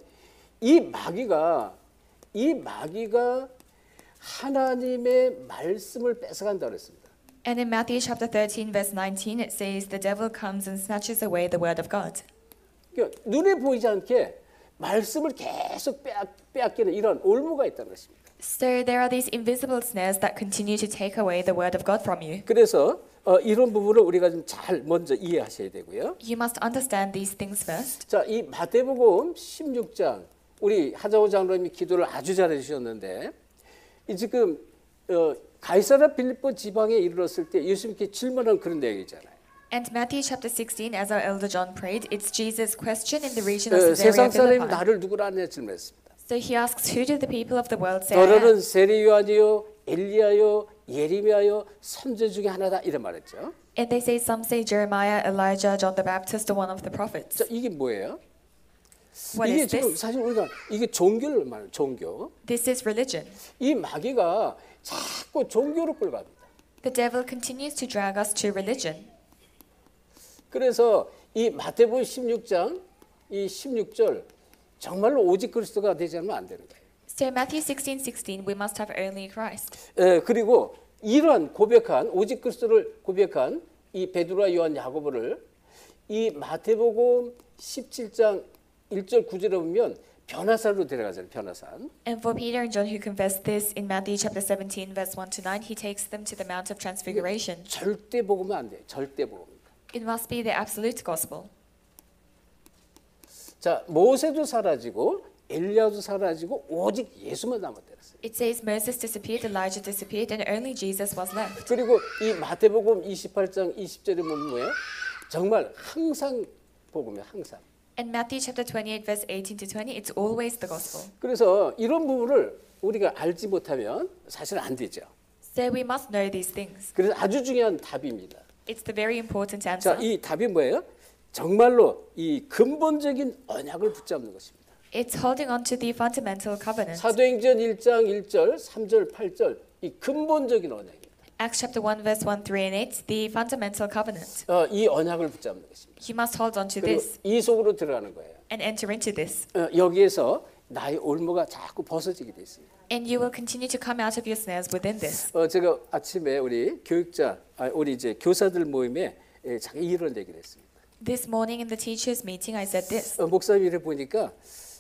Speaker 1: 이 마귀가 하나님의 말씀을 뺏어간다 그랬습니다.
Speaker 2: And in Matthew chapter 13 verse 19 it says the devil comes and snatches away the word of God.
Speaker 1: 그러니까 눈에 보이지 않게 말씀을 계속 빼앗기는 이런 올무가 있다는 것입니다.
Speaker 2: So there are these invisible snares that continue to take away the word of God from you.
Speaker 1: 그래서 이런 부분을 우리가 좀 잘 먼저 이해하셔야 되고요.
Speaker 2: You must understand these things first.
Speaker 1: 자, 이 마태복음 16장 우리 하정우 장로님이 기도를 아주 잘해 주셨는데 이 지금 가이사랴 빌립보 지방에 이르렀을 때 예수님께 질문한 그런 내용이잖아요.
Speaker 2: And Matthew chapter 16 as our elder John prayed, it's Jesus' question in the region of
Speaker 1: 세상
Speaker 2: Caesarea
Speaker 1: 사람이
Speaker 2: Philippi.
Speaker 1: 나를 누구라 하냐 질문했습니다.
Speaker 2: So he asks, who do the people of the world say I am?
Speaker 1: 너는 세례 요한이요, 엘리야요, 예레미야요, 선지 중에 하나다 이래 말했죠.
Speaker 2: And they say some say Jeremiah, Elijah, John the Baptist, or one of the prophets.
Speaker 1: 자, 이게 뭐예요?
Speaker 2: What
Speaker 1: 이게
Speaker 2: is
Speaker 1: 지금
Speaker 2: this?
Speaker 1: 사실 우리가 이게 종교를 말해요. 종교.
Speaker 2: This is religion.
Speaker 1: 이 마귀가 자꾸 종교로 끌어갑니다.
Speaker 2: The devil continues to drag us to religion.
Speaker 1: 그래서 이 마태복음 16장 이 16절 정말로 오직 그리스도가 되지 않으면 안 되는 거예요.
Speaker 2: So Matthew 16:16 we must have only Christ.
Speaker 1: 그리고 이러한 고백한 오직 그리스도를 고백한 이 베드로와 요한 야고보를 이 마태복음 17장 1절 9절에 보면 변화산으로 데려가잖아요. 변화산.
Speaker 2: And for Peter and John who confessed this in Matthew chapter 17 verse 1 to 9, he takes them to the Mount of Transfiguration.
Speaker 1: 절대 복음은 안 돼요. 절대 복음.
Speaker 2: It must be the absolute gospel.
Speaker 1: 자, 모세도 사라지고 엘리야도 사라지고 오직 예수만 남았다.
Speaker 2: It says Moses disappeared, Elijah disappeared, and only Jesus was left.
Speaker 1: 그리고 이 마태복음 28장 20절에 보면 정말 항상 복음이에요. 항상.
Speaker 2: In Matthew chapter 28 verse 18 to 20, it's always the gospel.
Speaker 1: 그래서 이런 부분을 우리가 알지 못하면 사실 안 되죠.
Speaker 2: So we must know these things.
Speaker 1: 그래서 아주 중요한 답입니다.
Speaker 2: It's the very important
Speaker 1: 자,
Speaker 2: answer.
Speaker 1: 이 답이 뭐예요? 정말로 이 근본적인 언약을 붙잡는 것입니다.
Speaker 2: It's holding on to the fundamental covenant.
Speaker 1: 사도행전 1장 1절, 3절, 8절 이 근본적인 언약입니다.
Speaker 2: Acts chapter 1 verse 1, 3 and 8, the fundamental covenant.
Speaker 1: 이 언약을 붙잡는 것입니다.
Speaker 2: You must hold on to
Speaker 1: 그리고
Speaker 2: this
Speaker 1: 이 속으로 들어가는 거예요.
Speaker 2: and enter into this.
Speaker 1: 여기에서 나의 올무가 자꾸 벗어지게 돼 있습니다.
Speaker 2: And you will continue to come out of your snares within this.
Speaker 1: 제가 아침에 우리 우리 이제 교사들 모임에 자기 이런 얘기를 했습니다.
Speaker 2: This morning in the teachers meeting, I said this.
Speaker 1: 목사님을 보니까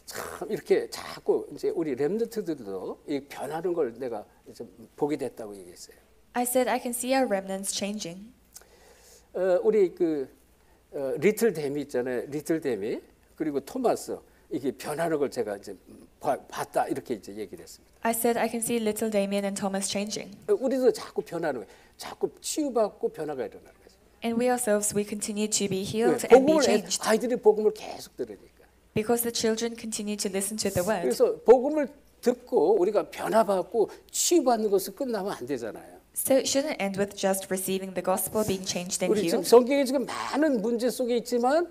Speaker 1: 참 이렇게 자꾸 이제 우리 렘넌트들도 이 변하는 걸 내가 이제 보게 됐다고 얘기했어요.
Speaker 2: I said I can see our remnants changing.
Speaker 1: 우리 그 리틀 데미 있잖아요. 리틀 데미 그리고 토마스 이게 변하는 걸 제가 이제 봤다 이렇게 이제 얘기를 했습니다.
Speaker 2: I said I can see little Damien and Thomas changing.
Speaker 1: 우리도 자꾸 변하는 거예요. 자꾸 치유받고 변화가 일어나는 거죠.
Speaker 2: And we ourselves, we continue to be healed and be changed.
Speaker 1: 아이들이 복음을 계속 들으니까.
Speaker 2: Because the children continue to listen to the word.
Speaker 1: 그래서 복음을 듣고 우리가 변화받고 치유받는 것을 끝나면 안 되잖아요.
Speaker 2: So it shouldn't end with just receiving the gospel, being changed and
Speaker 1: 우리 지금
Speaker 2: healed.
Speaker 1: 성경에 지금 많은 문제 속에 있지만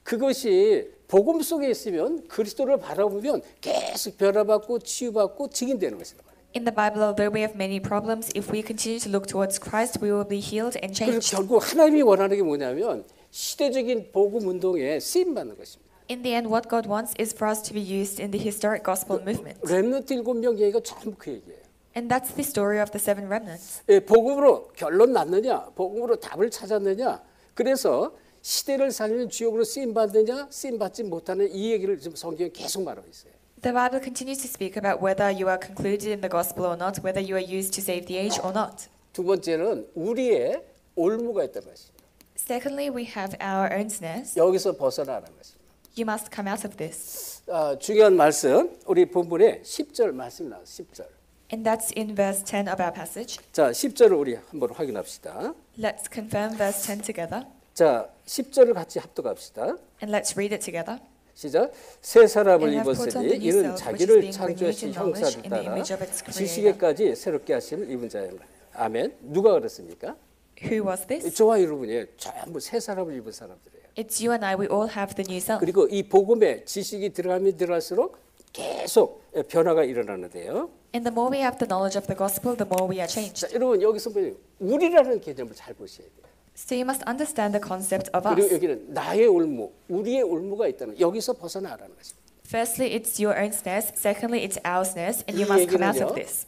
Speaker 1: 그것이 복음 속에 있으면 그리스도를 바라보면 계속 변화받고 치유받고 증인되는 것이다.
Speaker 2: In the Bible, although we have many problems, if we continue to look towards Christ, we will be healed and
Speaker 1: 그래서
Speaker 2: changed.
Speaker 1: 결국 하나님이 원하는 게 뭐냐면 시대적인 복음 운동에 쓰임 받는 것입니다.
Speaker 2: In the end, what God wants is for us to be used in the historic gospel movement.
Speaker 1: 렘넌트 7명 얘기가 전부 그 얘기예요.
Speaker 2: And that's the story of the seven remnants.
Speaker 1: 복음으로 결론 났느냐, 복음으로 답을 찾았느냐. 그래서 시대를 살리는 주역으로 쓰임 받느냐, 쓰임 받지 못하는 이 얘기를 지금 성경에 계속 말하고 있어요.
Speaker 2: The Bible continues to speak about whether you are concluded in the gospel or not, whether you are used to save the age or not.
Speaker 1: 두 번째는 우리의 올무가 있다는 것입니다.
Speaker 2: Secondly, we have our own snares.
Speaker 1: 여기서 벗어나는 것입니다.
Speaker 2: You must come out of this.
Speaker 1: 중요한 말씀, 우리 본문에 10절 말씀이 나와요. 10절.
Speaker 2: And that's in verse 10 of our passage.
Speaker 1: 자, 10절을 우리 한번 확인합시다.
Speaker 2: Let's confirm verse 10 together.
Speaker 1: 자, 10절을 같이 합독합시다.
Speaker 2: And let's read it together.
Speaker 1: 시작. 새 사람을
Speaker 2: And have put on
Speaker 1: 입었으니
Speaker 2: the new
Speaker 1: 이는
Speaker 2: self, which is
Speaker 1: 자기를
Speaker 2: being renewed
Speaker 1: 창조하신
Speaker 2: in knowledge
Speaker 1: 형사를
Speaker 2: in the
Speaker 1: 따라
Speaker 2: image of its creator.
Speaker 1: 지식에까지 새롭게 하심을 입은 자입니다. 아멘. 누가 그랬습니까?
Speaker 2: Who was this?
Speaker 1: 저와 여러분이 전부 새 사람을 입은 사람들이에요.
Speaker 2: It's you and I. We all have the new self.
Speaker 1: 그리고 이 복음에 지식이 들어가면 들어갈수록 계속 변화가 일어나는데요.
Speaker 2: And the more we have the knowledge of the gospel, the more we are changed.
Speaker 1: 자, 여러분 여기서 보면 우리라는 개념을 잘 보셔야 돼요.
Speaker 2: So you must understand the concept of
Speaker 1: 그리고
Speaker 2: us.
Speaker 1: 여기는 나의 올무, 우리의 올무가 있다는 여기서 벗어나라는 것입니다.
Speaker 2: Firstly, it's your own snares. Secondly, it's our snares, and you
Speaker 1: 이
Speaker 2: must come out
Speaker 1: 얘기는요.
Speaker 2: of this.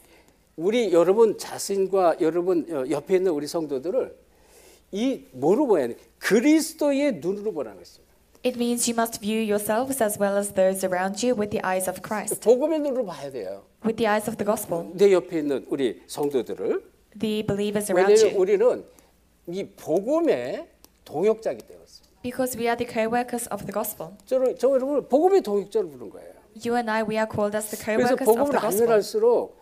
Speaker 1: 우리 여러분 자신과 여러분 옆에 있는 우리 성도들을 이 뭐로 봐야 돼? 그리스도의 눈으로 보라는 것입니다.
Speaker 2: It means you must view yourselves as well as those around you with the eyes of Christ,
Speaker 1: 복음의 눈으로 봐야 돼요.
Speaker 2: with the eyes of the gospel,
Speaker 1: 내 옆에 있는 우리 성도들을.
Speaker 2: the believers around
Speaker 1: 왜냐하면
Speaker 2: you.
Speaker 1: 우리는 이 복음의 동역자이기 때문에.
Speaker 2: Because we are the co-workers of the gospel.
Speaker 1: 저 여러분 복음의 동역자를 부른 거예요.
Speaker 2: You and I, we are called as the
Speaker 1: 그래서
Speaker 2: co-workers of
Speaker 1: 복음을
Speaker 2: the
Speaker 1: 알면
Speaker 2: gospel.
Speaker 1: 할수록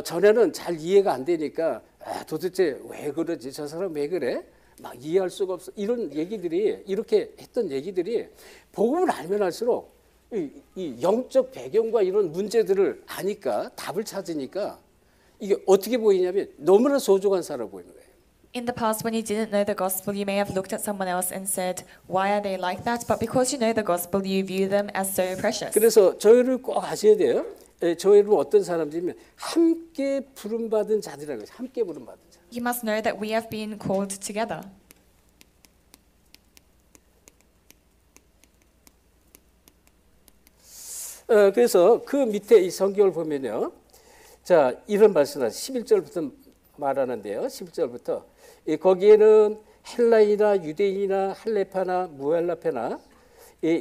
Speaker 1: 전에는 잘 이해가 안 되니까 도대체 왜 그러지? 저 사람 왜 그래? 막 이해할 수가 없어. 이런 얘기들이 이렇게 했던 얘기들이 복음을 알면 할수록 이 영적 배경과 이런 문제들을 아니까 답을 찾으니까 이게 어떻게 보이냐면 너무나 소중한 사람 보이는 거예요.
Speaker 2: In the past, when you didn't know the gospel, you may have looked at someone else and said, "Why are they like that?" But because you know the gospel, you view them as so precious.
Speaker 1: 그래서 저희를 꼭 아셔야 돼요. 저희는 어떤 사람들이면 함께 부름받은 자들이라는 거죠. 함께 부름받은 자.
Speaker 2: You must know that we have been called together.
Speaker 1: 그래서 그 밑에 이 성경을 보면요. 자, 이런 말씀을 11절부터 말하는데요. 11절부터 거기에는 헬라이나 유대인이나 할레파나 무할라페나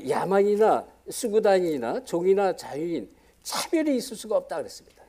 Speaker 1: 야만이나 수구단이나 종이나 자유인 차별이 있을 수가 없다 그랬습니다.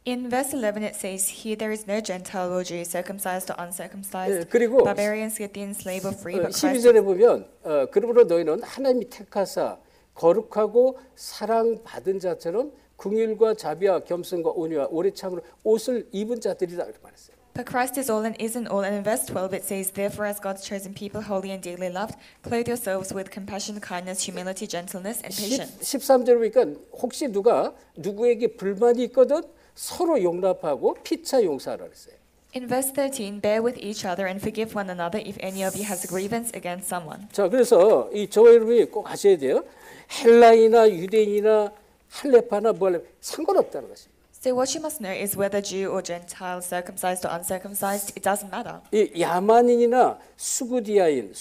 Speaker 2: In verse 11 it says, Here there is no Gentile or Jew, circumcised or uncircumcised,
Speaker 1: 예, 그리고
Speaker 2: barbarian, Scythian, slave or free, but Christ
Speaker 1: 12절에 보면 그러므로 너희는 하나님이 택하사 거룩하고 사랑받은 자처럼 긍휼과 자비와 겸손과 온유와 오래 참으로 옷을 입은 자들이다 이렇게 말했어요.
Speaker 2: But Christ is all and is in all. And in verse 12 it says, Therefore as God's chosen people, holy and dearly loved, clothe yourselves with compassion, kindness, humility, gentleness, and patience.
Speaker 1: 13절 보니까 혹시 누가 누구에게 불만이 있거든 서로 용납하고 피차 용서하라 그랬어요.
Speaker 2: In verse 13, bear with each other and forgive one another if any of you has a grievance against someone.
Speaker 1: 자, 그래서 이 저와 여러분이 꼭 아셔야 돼요. 헬라인이나 유대인이나 할레파나 뭐 상관없다는 것입니다.
Speaker 2: So what you must know is whether Jew or Gentile, circumcised or uncircumcised, it doesn't matter.
Speaker 1: 이 야만인이나 수구디아인은요,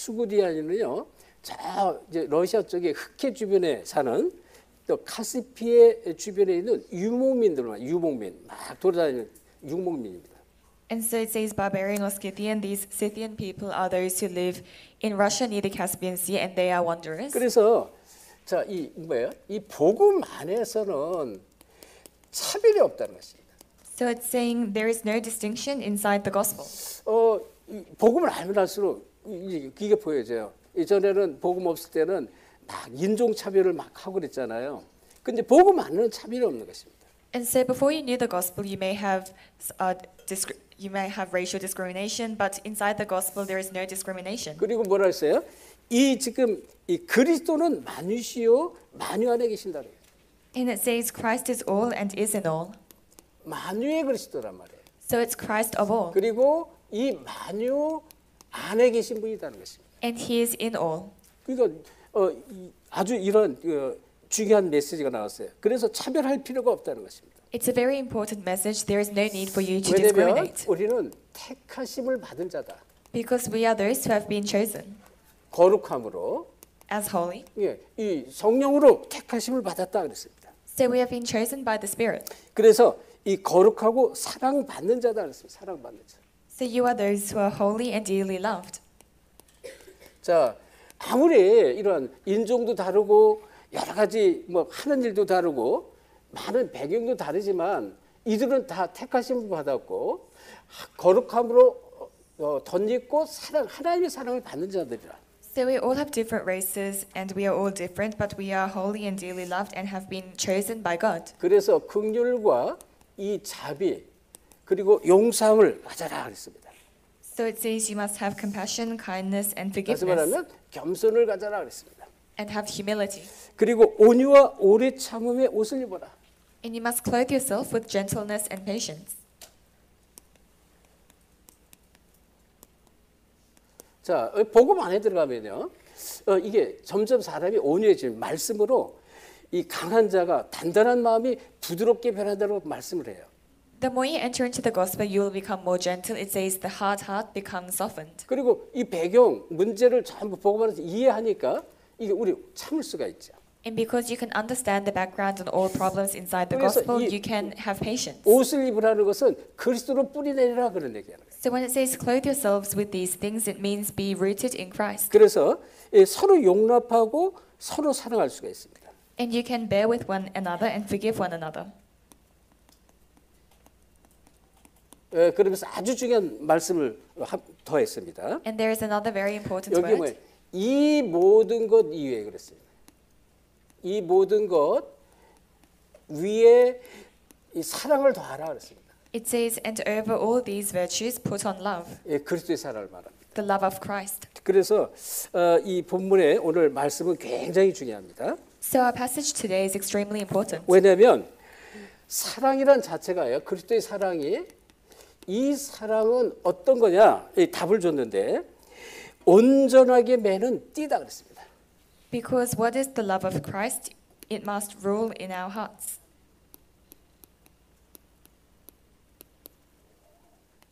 Speaker 1: 저 이제 러시아 쪽에 흑해 주변에 사는 또 카스피해 주변에 있는 유목민 막 돌아다니는 유목민입니다.
Speaker 2: And so it says barbarian or Scythian. These Scythian people are those who live in Russia near the Caspian Sea, and they are wanderers.
Speaker 1: 그래서 자, 이 뭐예요? 이 복음 안에서는 차별이 없다는 것입니다.
Speaker 2: So it's saying there is no distinction inside the gospel.
Speaker 1: 이 복음을 알면 알수록 이게 보여져요. 이전에는 복음 없을 때는 막 인종 차별을 막 하고 그랬잖아요. 근데 복음 안에는 차별이 없는 것입니다.
Speaker 2: And so before you knew the gospel, you may have racial discrimination, but inside the gospel there is no discrimination.
Speaker 1: 그리고 뭐라 했어요? 지금 이 그리스도는 만유시요 만유 안에 계신다.
Speaker 2: And it says Christ is all and is in all.
Speaker 1: 만유의 그리스도란 말이에요.
Speaker 2: So it's Christ of all.
Speaker 1: 그리고 이 만유 안에 계신 분이라는 것입니다.
Speaker 2: And he is in all.
Speaker 1: 그러니까 아주 이런 중요한 메시지가 나왔어요. 그래서 차별할 필요가 없다는 것입니다.
Speaker 2: It's a very important message. There is no need for you to
Speaker 1: 왜냐하면
Speaker 2: discriminate.
Speaker 1: 우리는 택하심을 받은 자다.
Speaker 2: Because we are those who have been chosen
Speaker 1: 거룩함으로
Speaker 2: as holy.
Speaker 1: 예, 이 성령으로 택하심을 받았다 그랬습니다.
Speaker 2: So we have been chosen by the Spirit.
Speaker 1: 그래서 이 거룩하고 사랑받는 자다 그랬습니다. 사랑받는 자.
Speaker 2: So you are those who are holy and dearly loved.
Speaker 1: 자, 아무리 이런 인종도 다르고 여러 가지 뭐 하는 일도 다르고 많은 배경도 다르지만 이들은 다 택하심을 받았고 거룩함으로 덧입고 하나님의 사랑을 받는 자들이라.
Speaker 2: So we all have different races and we are all different, but we are holy and dearly loved and have been chosen by God.
Speaker 1: 그래서 긍휼과 이 자비 그리고 용서함을 가져라 그랬습니다.
Speaker 2: So it says you must have compassion, kindness, and
Speaker 1: 다시
Speaker 2: forgiveness,
Speaker 1: 말하면 겸손을 가져라 그랬습니다.
Speaker 2: and have humility.
Speaker 1: 그리고 온유와 오래 참음의 옷을 입어라.
Speaker 2: And you must clothe yourself with gentleness and patience.
Speaker 1: 자, 복음 안에 들어가면요, 이게 점점 사람이 온유해지는 말씀으로 이 강한 자가 단단한 마음이 부드럽게 변한다고 말씀을 해요.
Speaker 2: The more you enter into the gospel, you will become more gentle. It says the hard heart becomes softened.
Speaker 1: 그리고 이 배경 문제를 전부 복음 안에서 이해하니까 이게 우리 참을 수가 있죠.
Speaker 2: And because you can understand the background and all problems inside the
Speaker 1: 그래서
Speaker 2: gospel,
Speaker 1: 이
Speaker 2: you can have patience.
Speaker 1: 옷을 입으라는 것은 그리스도로 뿌리내리라 그런 얘기하는 거예요.
Speaker 2: So when it says clothe yourselves with these things, it means be rooted in Christ.
Speaker 1: 그래서 서로 용납하고 서로 사랑할 수가 있습니다.
Speaker 2: And you can bear with one another and forgive one another.
Speaker 1: 그러면서 아주 중요한 말씀을 더했습니다.
Speaker 2: And there is another very important
Speaker 1: 여기 뭐예요?
Speaker 2: word.
Speaker 1: 이 모든 것 이외에 그랬습니다. 이 모든 것 위에 이 사랑을 더하라 그랬습니다.
Speaker 2: It says, and over all these virtues, put on love,
Speaker 1: 그리스도의 사랑을 말합니다.
Speaker 2: the love of Christ.
Speaker 1: 그래서 이 본문의 오늘 말씀은 굉장히 중요합니다.
Speaker 2: So our passage today is extremely important.
Speaker 1: 왜냐하면 사랑이란 자체가요. 그리스도의 사랑이 이 사랑은 어떤 거냐? 이 답을 줬는데 온전하게 매는 띠다 그랬습니다.
Speaker 2: Because what is the love of Christ? It must rule in our hearts.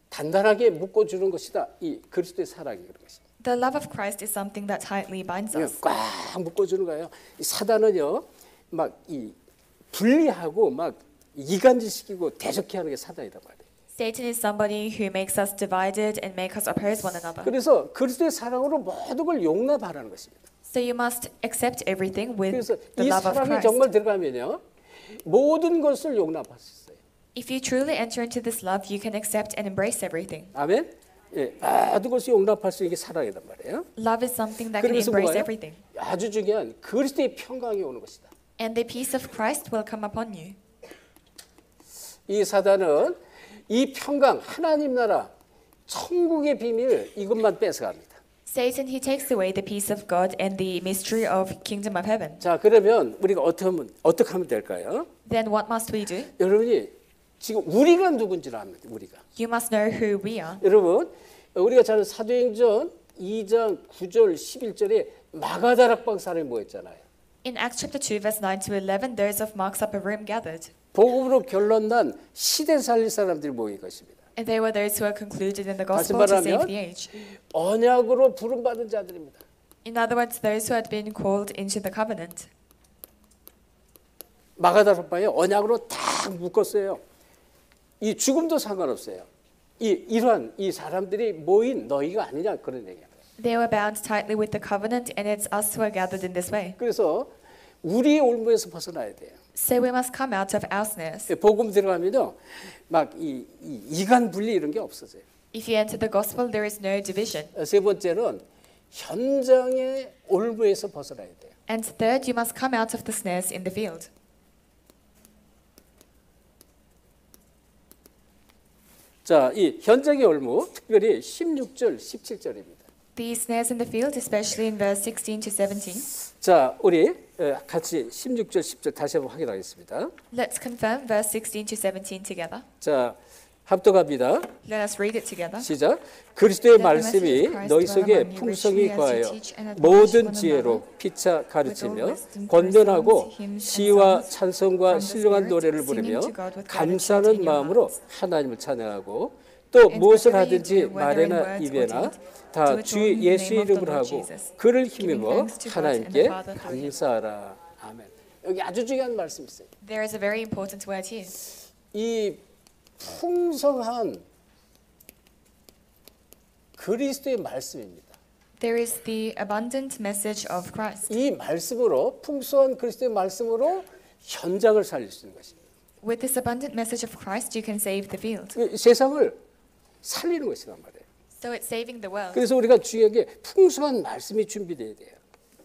Speaker 1: 단단하게 묶어주는 것이다. 이 그리스도의 사랑이 그런 것입니다.
Speaker 2: The love of Christ is something that tightly binds us.
Speaker 1: 꽉 묶어주는 거예요. 이 사단은요, 막 이 분리하고 막 이간질시키고 대적해 하는 게 사단이란 말이에요.
Speaker 2: Satan is somebody who makes us divided and make us oppose one another.
Speaker 1: 그래서 그리스도의 사랑으로 모든 걸 용납하라는 것입니다.
Speaker 2: So you must accept everything with
Speaker 1: 그래서
Speaker 2: the
Speaker 1: 이
Speaker 2: love of
Speaker 1: 사랑이
Speaker 2: Christ.
Speaker 1: 정말 들어가면요, 모든 것을 용납할 수 있어요.
Speaker 2: If you truly enter into this love, you can accept and embrace everything.
Speaker 1: 아멘. 예, 모든 것을 용납할 수 있는 게 사랑이란 말이에요.
Speaker 2: Love is something that can
Speaker 1: 그러면서
Speaker 2: embrace
Speaker 1: 뭐가요?
Speaker 2: everything.
Speaker 1: 아주 중요한 그리스도의 평강이 오는 것이다.
Speaker 2: And the peace of Christ will come upon you.
Speaker 1: 이 사단은 이 평강, 하나님 나라, 천국의 비밀 이것만 뺏어갑니다.
Speaker 2: Satan, he takes away the peace of God and the mystery of kingdom of heaven.
Speaker 1: 자, 그러면 우리가 어떻게 하면 될까요?
Speaker 2: Then what must we do?
Speaker 1: 여러분이 지금 우리가 누군지를 압니다. 우리가.
Speaker 2: You must know who we are.
Speaker 1: 여러분, 우리가 잘 사도행전 2장 9절 11절에 마가다락방 사람이 모였잖아요.
Speaker 2: In Acts chapter 2 verse 9 to 11, those of Mark's upper room gathered.
Speaker 1: 복음으로 결론난 시대 살릴 사람들이 모인 것입니다.
Speaker 2: And they were those who were concluded in the
Speaker 1: 다시
Speaker 2: gospel to save
Speaker 1: 말하면
Speaker 2: the age.
Speaker 1: 언약으로 부름받은 자들입니다.
Speaker 2: In other words, those who had been called into the covenant.
Speaker 1: 마가다락방에 언약으로 딱 묶었어요. 이 죽음도 상관없어요. 이러한 이 사람들이 모인 너희가 아니냐 그런 얘기예요.
Speaker 2: They were bound tightly with the covenant, and it's us who are gathered in this way.
Speaker 1: 그래서 우리의 올무에서 벗어나야 돼요.
Speaker 2: So we must come out of our snares.
Speaker 1: 복음 들어가면요, 막 이간 분리 이런 게 없어져요.
Speaker 2: If you enter the gospel, there is no division.
Speaker 1: 세 번째는 현장의 올무에서 벗어나야 돼요.
Speaker 2: And third, you must come out of the snares in the field.
Speaker 1: 자, 이 현장의 올무 특별히 16절, 17절입니다.
Speaker 2: The snares in the field, especially in verse 16 to 17.
Speaker 1: 자, 우리 같이 16절, 10절 다시 한번 확인하겠습니다.
Speaker 2: Let's confirm verse 16 to 17 together.
Speaker 1: 자, 합독합니다.
Speaker 2: Let us read it together.
Speaker 1: 시작. 그리스도의 말씀이 너희 속에 풍성히 거하여 모든 지혜로 피차 가르치며 권면하고 시와 찬송과 신령한 노래를 부르며 감사하는 마음으로 하나님을 찬양하고 또 무엇을 하든지 말에나 입에나 다 주 예수의 이름으로 하고 그를 힘입어 하나님께 감사하라. 아멘. 여기 아주 중요한 말씀이 있어요.
Speaker 2: There is a very important word here.
Speaker 1: 이 풍성한 그리스도의 말씀입니다.
Speaker 2: There is the abundant message of Christ.
Speaker 1: 이 말씀으로 풍성한 그리스도의 말씀으로 현장을 살릴 수 있는 것입니다.
Speaker 2: With this abundant message of Christ, you can save the field.
Speaker 1: 세상을 살리는 것이란 말이에요.
Speaker 2: So it's saving the world.
Speaker 1: 그래서 우리가 중요한 게 풍성한 말씀이 준비돼야 돼요.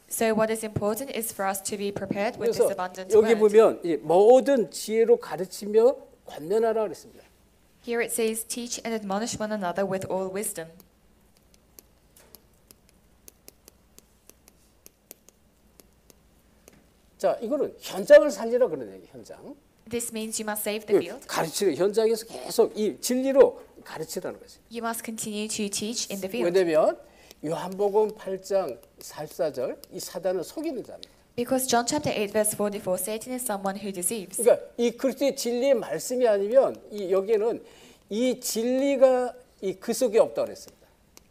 Speaker 2: So what is important is for us to be prepared with this
Speaker 1: 그래서
Speaker 2: abundant
Speaker 1: 여기
Speaker 2: word.
Speaker 1: 보면 모든 지혜로 가르치며 권면하라 그랬습니다.
Speaker 2: Here it says, teach and admonish one another with all wisdom.
Speaker 1: 자, 이거는 현장을 살리라 그런 얘기, 현장.
Speaker 2: This means you must save the field.
Speaker 1: 가르치는 현장에서 계속 이 진리로 가르치라는 거죠.
Speaker 2: You must continue to teach in the field.
Speaker 1: 왜냐면 요한복음 8장 44절 이 사단은 속이는 자입니다.
Speaker 2: Because John chapter 8 verse 44, Satan is someone who deceives.
Speaker 1: 그러니까 이 그리스도의 진리의 말씀이 아니면 이 여기에는 이 진리가 이 그 속에 없다고 그랬습니다.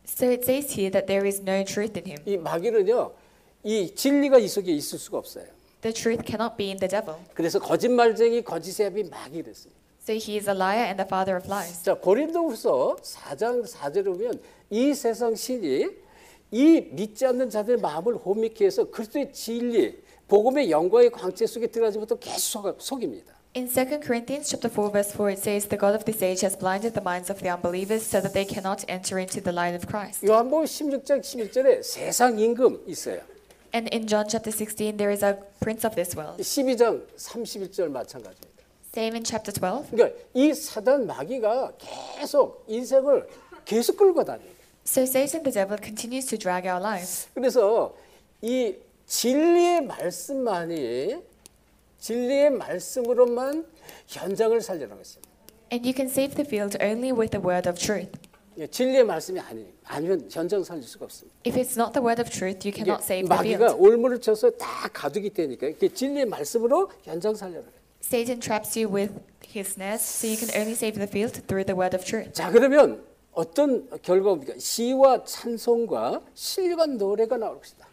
Speaker 2: So it says here that there is no truth in him.
Speaker 1: 이 마귀는요, 이 진리가 이 속에 있을 수가 없어요.
Speaker 2: The truth cannot be in the devil.
Speaker 1: 그래서 거짓말쟁이 거짓의 아비 마귀랬습니다.
Speaker 2: So he is a liar and the father of lies.
Speaker 1: 자, 고린도후서 4장 4절에 보면 이 세상 신이 이 믿지 않는 자들의 마음을 혼미케 해서 그리스도의 진리, 복음의 영광의 광채 속에 들어가지 못하고 계속 속입니다.
Speaker 2: In 2 Corinthians chapter 4 verse 4 it says the God of this age has blinded the minds of the unbelievers so that they cannot enter into the light of Christ.
Speaker 1: 요한복음 16장 11절에 세상 임금 있어요.
Speaker 2: And in John chapter 16 there is a prince of this world.
Speaker 1: 12장 31절 마찬가지입니다.
Speaker 2: Same in chapter 12.
Speaker 1: 그러니까 이 사단 마귀가 계속 인생을 계속 끌고 다녀요.
Speaker 2: So Satan the devil continues to drag our lives.
Speaker 1: 그래서 이 진리의 말씀으로만 현장을 살리는 것입니다.
Speaker 2: And you can save the field only with the word of truth.
Speaker 1: 진리의 말씀이 아니면 현장 살릴 수가 없습니다.
Speaker 2: If it's not the word of truth, you cannot save the
Speaker 1: 마귀가
Speaker 2: field.
Speaker 1: 올무를 쳐서 다 가두기 때니까 진리의 말씀으로 현장 살려라.
Speaker 2: Satan traps you with his snares, so you can only save the field through the word of truth.
Speaker 1: 자, 그러면 어떤 결과입니까? 시와 찬송과 신령한 노래가 나올 것이다.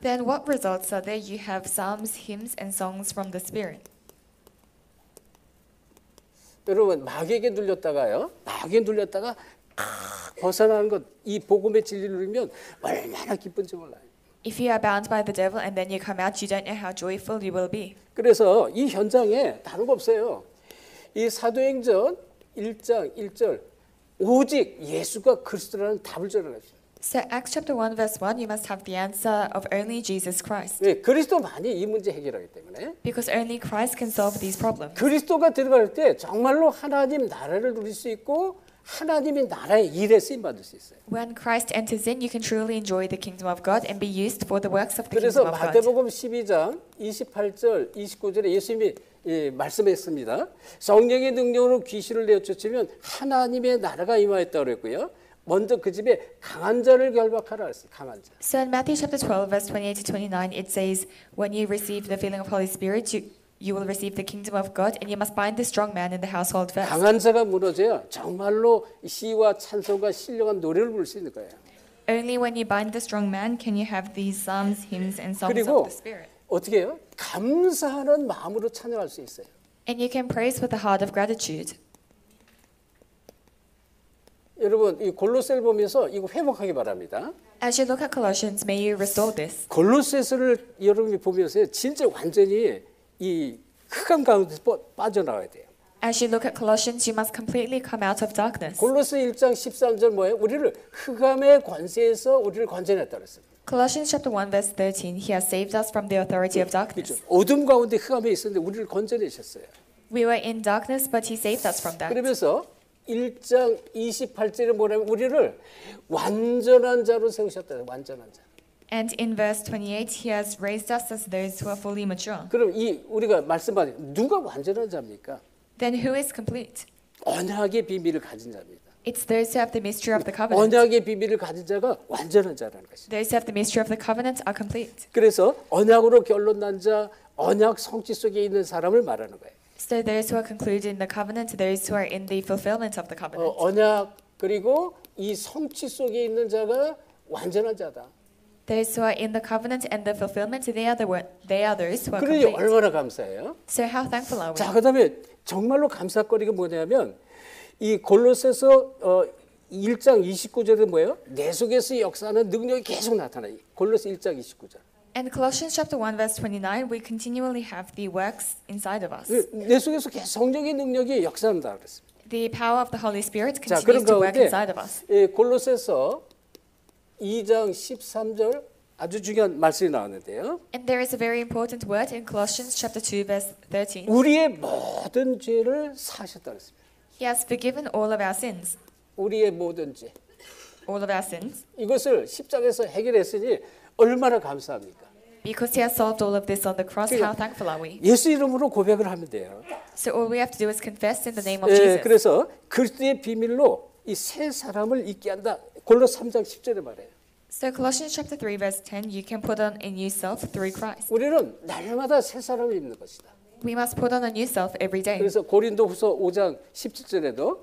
Speaker 2: Then what results are there? You have psalms, hymns, and songs from the Spirit.
Speaker 1: 여러분 마귀에게 눌렸다가 벗어나는 것, 이 복음의 진리를 누리면 얼마나 기쁜지 몰라요.
Speaker 2: If you are bound by the devil and then you come out, you don't know how joyful you will be.
Speaker 1: 그래서 이 현장에 다른 거 없어요. 이 사도행전 1장 1절 오직 예수가 그리스도라는 답을 전하십니다.
Speaker 2: So Acts chapter 1 verse 1, you must have the answer of only Jesus Christ.
Speaker 1: 왜? 그리스도만이 이 문제 해결하기 때문에.
Speaker 2: Because only Christ can solve these problems.
Speaker 1: 그리스도가 들어갈 때 정말로 하나님 나라를 누릴 수 있고 하나님의 나라의 일에 쓰임 받을 수 있어요.
Speaker 2: When Christ enters in, you can truly enjoy the kingdom of God and be used for the works of the
Speaker 1: 그래서
Speaker 2: kingdom of God.
Speaker 1: 마태복음 12장 28절 29절에 예수님이 말씀했습니다. 성령의 능력으로 귀신을 내쫓으면 하나님의 나라가 임하였다고 그랬고요. 먼저 그 집에 강한 자를 결박하라 했어요. 강한 자.
Speaker 2: So in Matthew chapter 12 verse 28 to 29 it says, when you receive the filling of Holy Spirit, you will receive the kingdom of God and you must bind the strong man in the household first.
Speaker 1: 강한 자가 무너져야 정말로 시와 찬송과 신령한 노래를 부를 수 있는 거예요.
Speaker 2: Only when you bind the strong man can you have these psalms, hymns and songs
Speaker 1: 그리고
Speaker 2: of the Spirit.
Speaker 1: 어떻게 해요? 감사하는 마음으로 찬양할 수 있어요.
Speaker 2: And you can praise with a heart of gratitude.
Speaker 1: 여러분 이 골로새를 보면서 이거 회복하기 바랍니다.
Speaker 2: As you look at Colossians, may you restore this.
Speaker 1: 골로새서를 여러분이 보면서 진짜 완전히 이 흑암 가운데서 빠져나와야 돼요.
Speaker 2: As you look at Colossians, you must completely come out of darkness.
Speaker 1: 골로새 1장 13절 뭐예요? 우리를 흑암의 관세에서 우리를 건져냈다 그랬습니다.
Speaker 2: Colossians chapter 1 verse 13, he has saved us from the authority of darkness.
Speaker 1: 그렇죠. 어둠 가운데 흑암에 있었는데 우리를 건져내셨어요.
Speaker 2: We were in darkness, but he saved us from that.
Speaker 1: 그러면서 1장 28절에 뭐냐면 우리를 완전한 자로 세우셨다. 완전한 자.
Speaker 2: And in verse 28, he has raised us as those who are fully mature.
Speaker 1: 그럼 이 우리가 말씀하는 누가 완전한 자입니까?
Speaker 2: Then who is complete?
Speaker 1: 언약의 비밀을 가진 자입니다.
Speaker 2: It's those who have the mystery of the covenant.
Speaker 1: 언약의 비밀을 가진 자가 완전한 자라는 것입니다.
Speaker 2: Those who have the mystery of the covenant are complete.
Speaker 1: 그래서 언약으로 결론 난 자, 언약 성취 속에 있는 사람을 말하는 거예요.
Speaker 2: So those who are concluded in the covenant, those who are in the fulfillment of the covenant.
Speaker 1: 언약 그리고 이 성취 속에 있는 자가 완전한 자다.
Speaker 2: Those who are in the covenant and the fulfillment, they are those who are
Speaker 1: 그러니
Speaker 2: complete.
Speaker 1: 얼마나 감사해요?
Speaker 2: So how thankful are we?
Speaker 1: 자, 그다음에 정말로 감사거리가 뭐냐면 이 골로새서 1장 29절에 뭐예요? 내 속에서 역사하는 능력이 계속 나타나요. 골로새 1장 29절.
Speaker 2: And Colossians chapter 1 verse 29, we continually have the works inside of us.
Speaker 1: 내 속에서 계속 성령의 능력이 역사한다 그랬습니다.
Speaker 2: The power of the Holy Spirit
Speaker 1: 자,
Speaker 2: continues
Speaker 1: 그런
Speaker 2: to work
Speaker 1: 가운데
Speaker 2: inside of us.
Speaker 1: 골로새서 2장 13절 아주 중요한 말씀이 나왔는데요.
Speaker 2: And there is a very important word in Colossians chapter 2 verse 13.
Speaker 1: 우리의 모든 죄를 사하셨다 그랬습니다.
Speaker 2: He has forgiven all of our sins.
Speaker 1: 우리의 모든 죄.
Speaker 2: All of our sins.
Speaker 1: 이것을 십자가에서 해결했으니 얼마나 감사합니까?
Speaker 2: Because he has solved all of this on the cross, how thankful are we?
Speaker 1: 예수 이름으로 고백을 하면 돼요.
Speaker 2: So all we have to do is confess in the name of Jesus.
Speaker 1: 그래서 그리스도의 비밀로 이 새 사람을 있게 한다. 골로새 3장 10절에 말해요.
Speaker 2: So Colossians chapter 3 verse 10, you can put on a new self through Christ.
Speaker 1: 우리는 날마다 새 사람을 입는 것이다.
Speaker 2: We must put on a new self every day.
Speaker 1: 그래서 고린도후서 5장 17절에도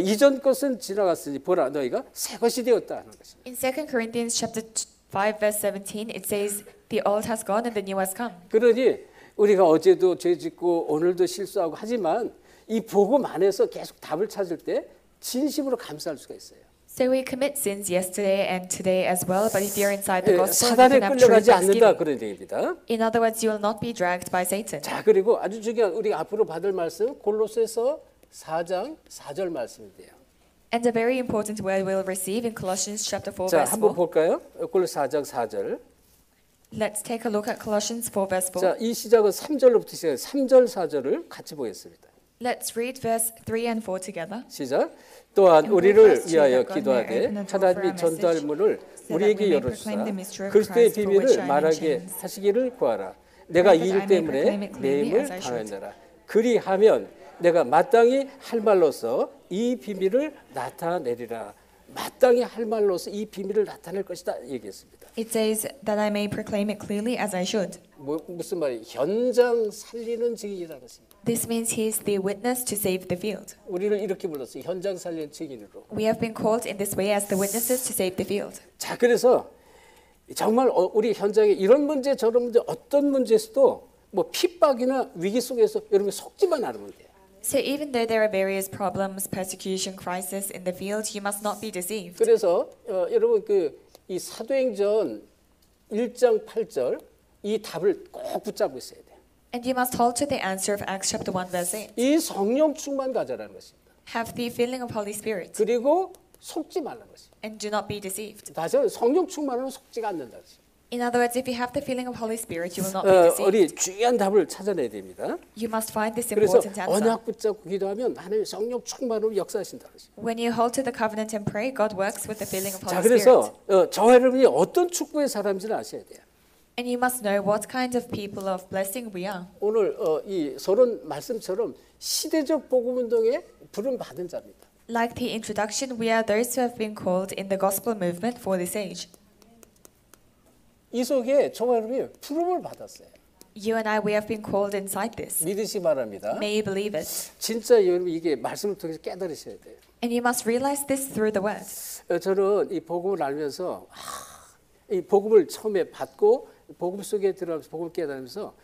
Speaker 1: 이전 것은 지나갔으니 보라 너희가 새 것이 되었다 하는 것입니다.
Speaker 2: In 2 Corinthians chapter 5 verse 17, it says, the old has gone and the new has come.
Speaker 1: 그러니 우리가 어제도 죄 짓고 오늘도 실수하고 하지만 이 복음 안에서 계속 답을 찾을 때 진심으로 감사할 수가 있어요.
Speaker 2: So we commit sins yesterday and today as well, but if you're inside the gospel, you
Speaker 1: 사단에
Speaker 2: can have true
Speaker 1: 끌려가지 않는다
Speaker 2: thanksgiving.
Speaker 1: 그런 얘기입니다.
Speaker 2: In other words, you will not be dragged by Satan.
Speaker 1: 자 그리고 아주 중요한 우리가 앞으로 받을 말씀 골로새서 4장 4절 말씀인데요.
Speaker 2: And a very important word we'll receive in Colossians chapter 4
Speaker 1: 자
Speaker 2: verse 4.
Speaker 1: 한번 볼까요? 골로새 4장 4절.
Speaker 2: Let's take a look at Colossians 4 verse 4.
Speaker 1: 자 이 시작은 3절로부터 시작해요. 3절 4절을 같이 보겠습니다.
Speaker 2: Let's read verse 3 and 4 together.
Speaker 1: 시작. 또한
Speaker 2: And
Speaker 1: 우리를
Speaker 2: pray first
Speaker 1: 위하여
Speaker 2: that God may
Speaker 1: 기도하되
Speaker 2: open the door for
Speaker 1: 하나님이
Speaker 2: our
Speaker 1: 전도할
Speaker 2: message,
Speaker 1: 문을
Speaker 2: so that
Speaker 1: 우리에게
Speaker 2: we may
Speaker 1: 열어주사
Speaker 2: proclaim the mystery of
Speaker 1: 그리스도의
Speaker 2: Christ, for which
Speaker 1: 비밀을
Speaker 2: I am in
Speaker 1: 말하게
Speaker 2: chains.
Speaker 1: 하시기를 구하라. 내가
Speaker 2: Pray
Speaker 1: 이
Speaker 2: that
Speaker 1: 일
Speaker 2: I may
Speaker 1: 때문에
Speaker 2: proclaim it clearly
Speaker 1: 매임을
Speaker 2: as I should.
Speaker 1: 당하느라. 그리하면 내가 마땅히 할 말로서 이 비밀을 나타내리라. 마땅히 할 말로서 이 비밀을 나타낼 것이다 얘기했습니다.
Speaker 2: It says that I may proclaim it clearly as I should.
Speaker 1: 무슨 말이에요? 현장 살리는 증인이라는 것입니다.
Speaker 2: This means he is the witness to save the field.
Speaker 1: 우리를 이렇게 불렀어요. 현장 살리는 증인으로.
Speaker 2: We have been called in this way as the witnesses to save the field.
Speaker 1: 자, 그래서 정말 우리 현장에 이런 문제 저런 문제 어떤 문제에서도 뭐 핍박이나 위기 속에서 여러분 속지만 않으면 돼요.
Speaker 2: So even though there are various problems, persecution, crisis in the field, you must not be deceived.
Speaker 1: 그래서 여러분 이 사도행전 1장 8절 이 답을 꼭 붙잡고 있어야 돼요.
Speaker 2: And you must hold to the answer of Acts chapter 1 verse 8.
Speaker 1: 이 성령 충만 가져라는 것입니다.
Speaker 2: Have the filling of Holy Spirit
Speaker 1: 그리고 속지 말라는 것입니다.
Speaker 2: and do not be deceived.
Speaker 1: 다시 한번 성령 충만은 속지가 않는다.
Speaker 2: In other words, if you have the filling of Holy Spirit, you will not be deceived.
Speaker 1: 우리 중요한 답을 찾아내야 됩니다.
Speaker 2: You must find this
Speaker 1: 그래서
Speaker 2: important answer.
Speaker 1: 언약 붙잡고 기도하면 하나님 성령 충만으로 역사하신다.
Speaker 2: When you hold to the covenant and pray, God works with the filling of
Speaker 1: 자,
Speaker 2: Holy Spirit.
Speaker 1: 그래서 저와 여러분이 어떤 축복의 사람인지를 아셔야 돼요.
Speaker 2: And you must know what kind of people of blessing we are.
Speaker 1: 오늘 이 서론 말씀처럼 시대적 복음 운동에 부름 받은 자입니다.
Speaker 2: Like the introduction, we are those who have been called in the gospel movement for this age.
Speaker 1: 이 속에 저와 여러분이 부름을 받았어요.
Speaker 2: You and I, we have been called inside this.
Speaker 1: 믿으시 바랍니다.
Speaker 2: May you believe it.
Speaker 1: 진짜 여러분 이게 말씀을 통해서 깨달으셔야 돼요.
Speaker 2: And you must realize this through the word.
Speaker 1: 저는 이 복음을 알면서 이 복음을 처음에 받고 복음 속에 들어가면서 복음을 깨달으면서